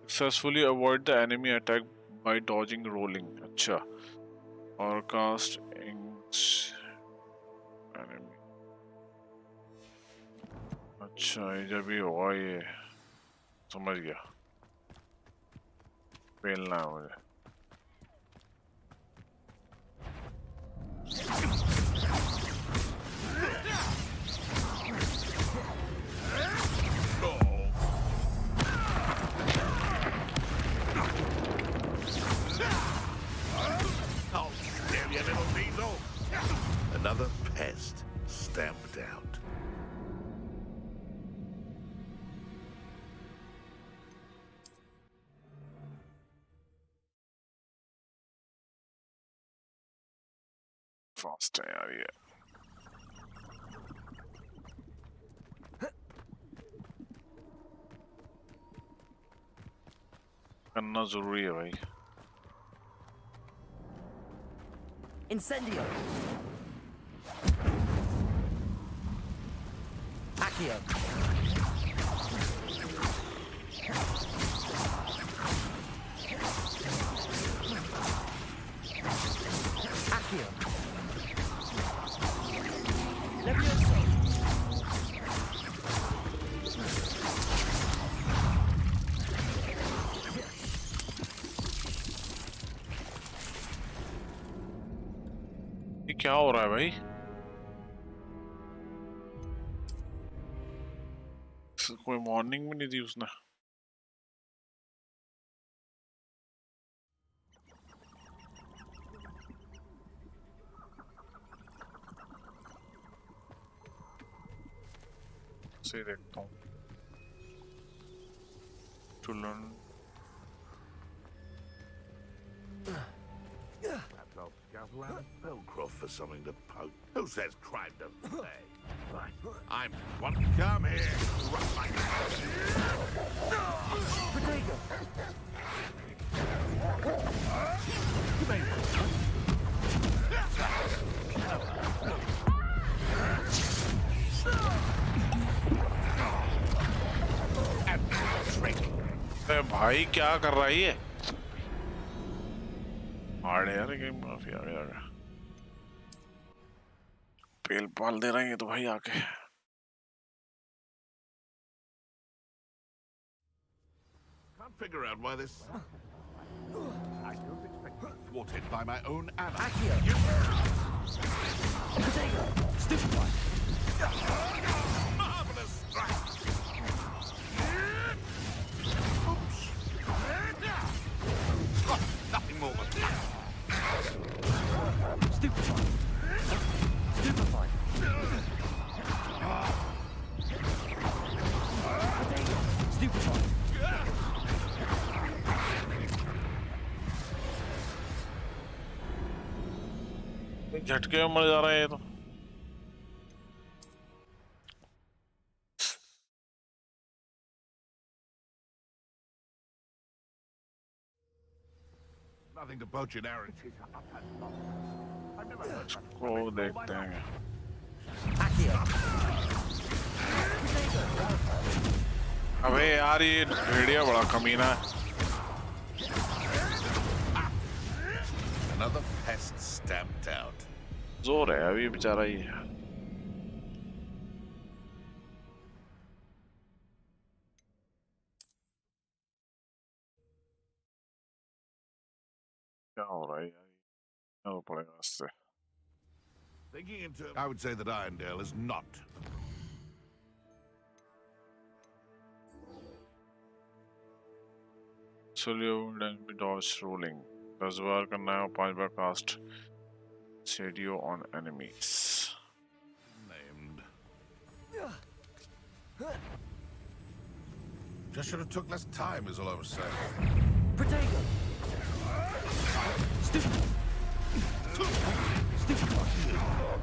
Successfully avoid the enemy attack by dodging rolling. अच्छा और cast inks enemy. अच्छा ये जब भी होगा ये समझ गया पेलना है मुझे Another pest stamped out. Fast है यार ये करना जरूरी है भाई Incendio. Accio. Accio. Levioso. ये क्या हो रहा है भाई कोई वार्निंग भी नहीं दी उसने से देखता हूँ to learn Perhaps I'll scout around Belcroft for something to poke. Who says crime don't pay? Right, I'm one. Come here. Rough like Potato. अरे भाई क्या कर रहा है ये हार्ड यार गेम काफी आगे आ गया पेल पाल दे रहे हैं तो भाई आके Can't figure out why this. I don't expect to be thwarted by my own ally. Accio. Potato. Stupid one. Marvelous strike. Oops. Oh, nothing more than that. Stupid one. Stupefy. Potato. Stupefy. झटके में मर जा रहा है ये तो Planning to poach an errand. को देखते हैं। अबे यार ये भेड़िया बड़ा कमीना है। Another pest stamped out. जोर है अभी बेचारा ही। क्या हो रहा है यार? क्या पड़ेगा इससे? Thinking in terms, I would say that Irondale is not. Salute and be dodge rolling. 10 बार करना है और 5 बार cast Shadow on enemies. Named. Just should have took less time, is all I was saying. Protego!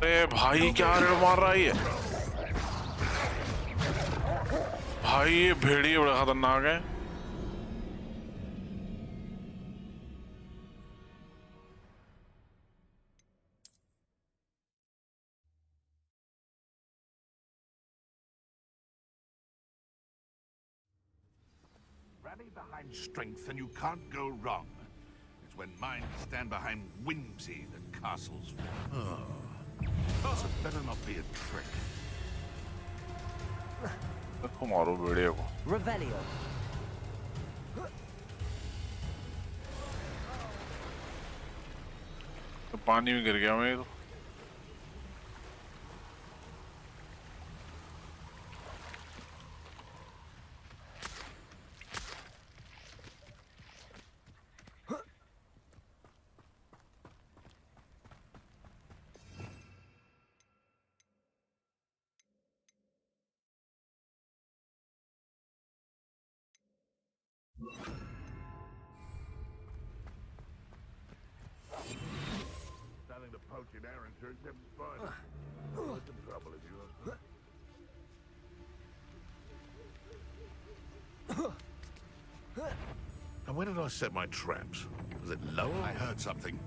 अरे भाई क्या red मार रहा है ये? भाई ये भेड़िए बड़ा खतरनाक है। Rally behind strength and you can't go wrong. It's when minds stand behind whimsy that castles fall. Oh, so it better not be a trick. देखो मारो भेड़िए को। Revelio. तो पानी में गिर गया मैं तो। Starting to poach an errand sure except fun. What's the trouble if you And where did I set my traps? Was it lower? I heard something.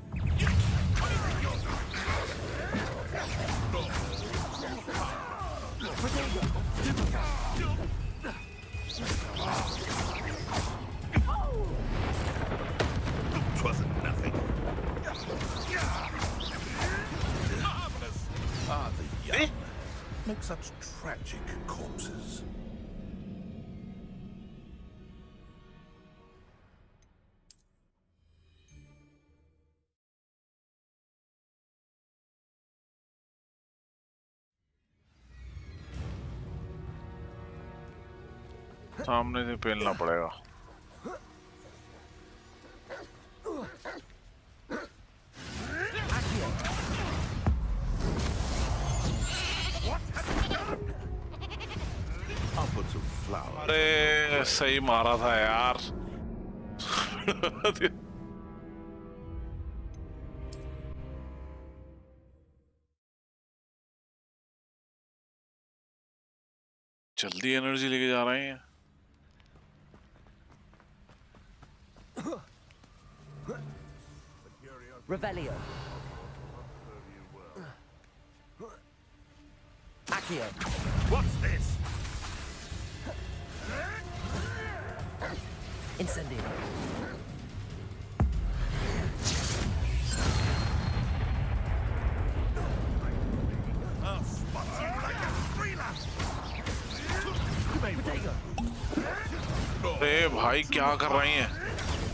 Twasn't nothing. Marvelous. Ah, the young. Make such tragic corpses. सामने से पेलना पड़ेगा। I'll put some flour. अरे सही मारा था यार। जल्दी energy लेके जा रहे हैं। Revelio. Accio. What's this? Incendio. I'll spot you like a thriller. Protego. अरे भाई क्या कर रही हैं?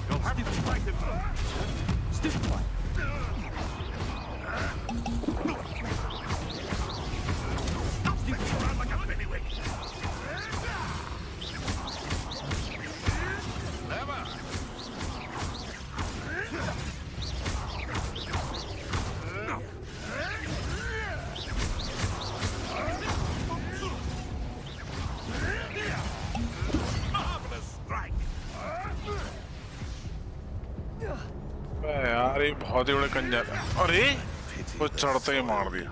You'll have to fight him. Stupefy. Run like a pennywig. Never. Marvelous strike. यार ये बहुत ही बड़े कंजर। अरे वो चढ़ते ही मार दिया।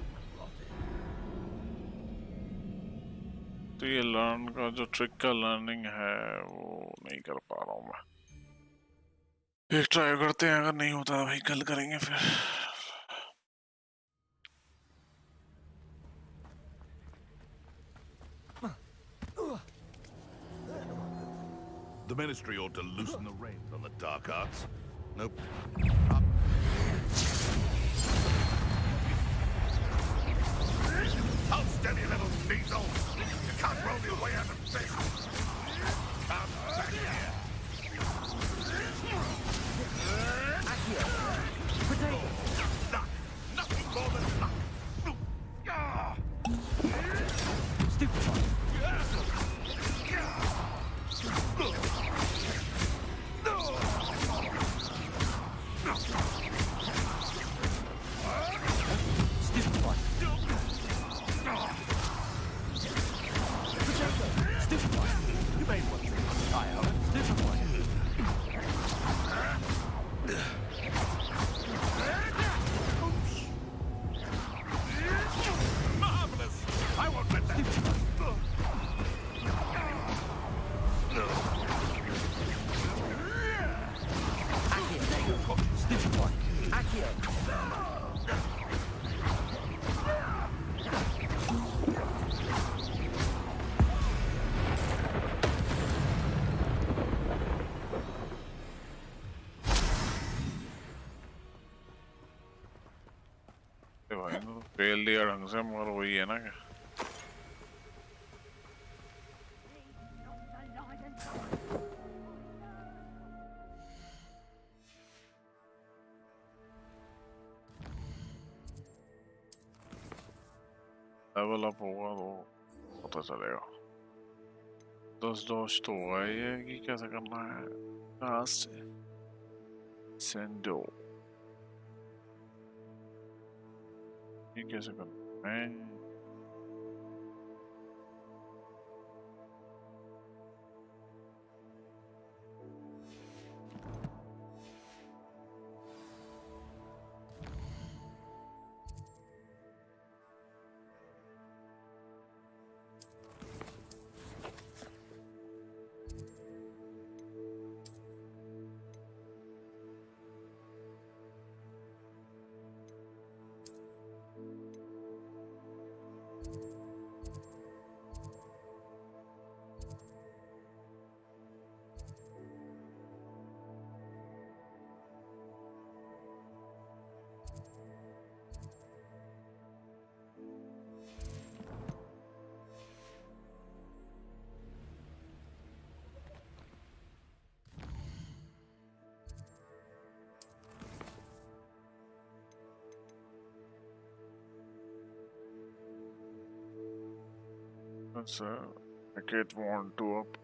तो ये लर्न का जो ट्रिक का लर्निंग है वो नहीं कर पा रहा हूँ मैं। एक ट्राई करते हैं, अगर नहीं होता भाई कल करेंगे फिर। The Ministry ought to loosen the reins on the dark arts. Nope. Hold steady, little diesel. You can't roll your way out of this. Come back here. Luck. Nothing more than luck. Stupid one. Stupid one. Stupid one. You made one. Stupid one. Marvelous. I won't let that. Stupid one. Stupid one. Accio. भाई तो fail दिया ढंग से, मगर वही है ना क्या। लेवल अप होगा तो पता चलेगा। 10 डॉज तो हुआ ये कि कैसे करना है। लास्ट सेंडो ये कैसे करना है। I get want to up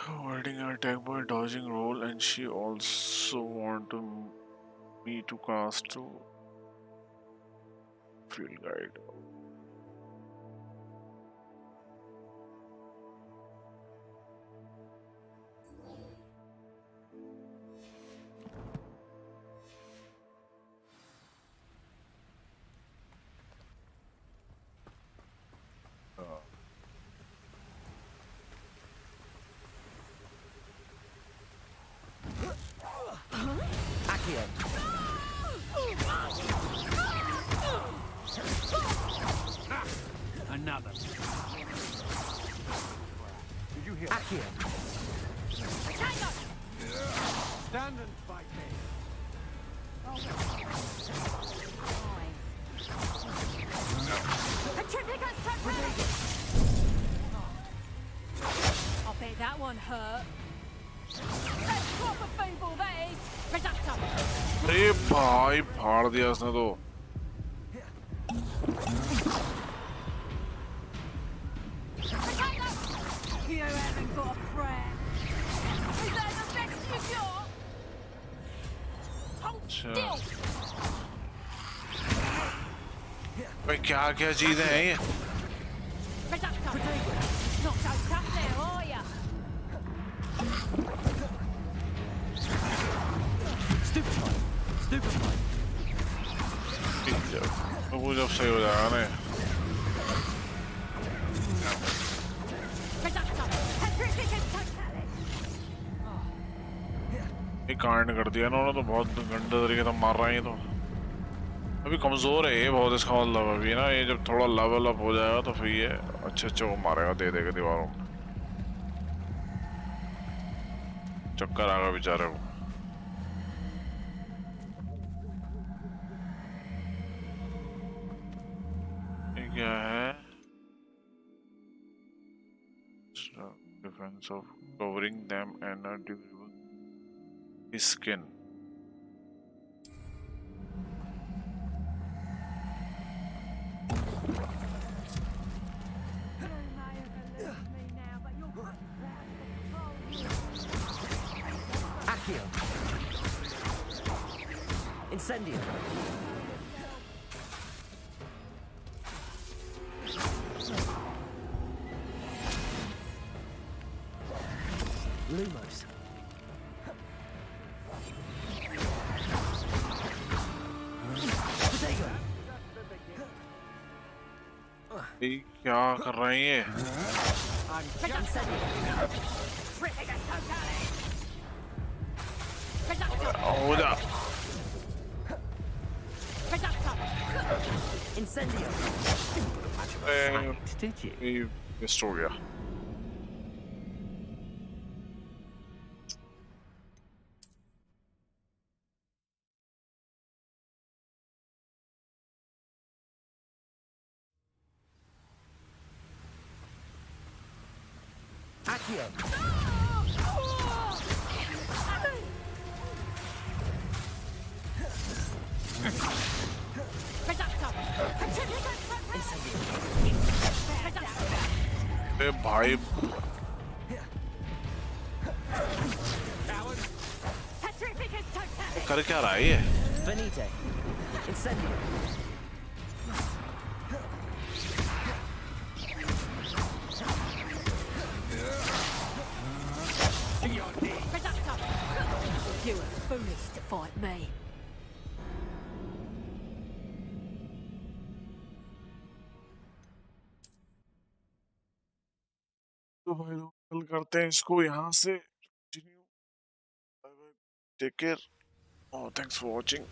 avoiding an attack by dodging roll, and she also want me to cast to field guide. Another. Did you hear? Accio. Stand and fight me. I'll bet that one hurt. That's proper feeble, that is. Reductor. अरे भाई फाड़ दिया उसने तो। You haven't got a prayer. Is that the best you got? Hold still. भाई क्या क्या चीजें हैं ये? Reductor. Not so tough there, are ya? Stupefy. Stupefy. तो वो जब सही हो जाएगा ना। ये कांड कर दिया ना उन्होंने, तो बहुत गंदे तरीके से मार रहा है ये तो। अभी कमजोर है ये बहुत, इसका मतलब अभी ना ये जब थोड़ा लेवल अप हो जाएगा तो फिर ये अच्छे अच्छे वो मारेगा, दे देगा दीवारों में। चक्कर आएगा बेचारे को। ये क्या है? Defense of covering them and a durable skin. Accio. Incendio. Lumos. Potato. ये क्या कर रहे हैं ये? हो जा। Incendio. Did you? ये मिस हो गया। Accio. ए भाई कर क्या रहा है ये? Venite. Incendio. You were foolish to fight me. तो भाई लोग कल करते हैं इसको यहाँ से। टेक केयर और थैंक्स फॉर वॉचिंग।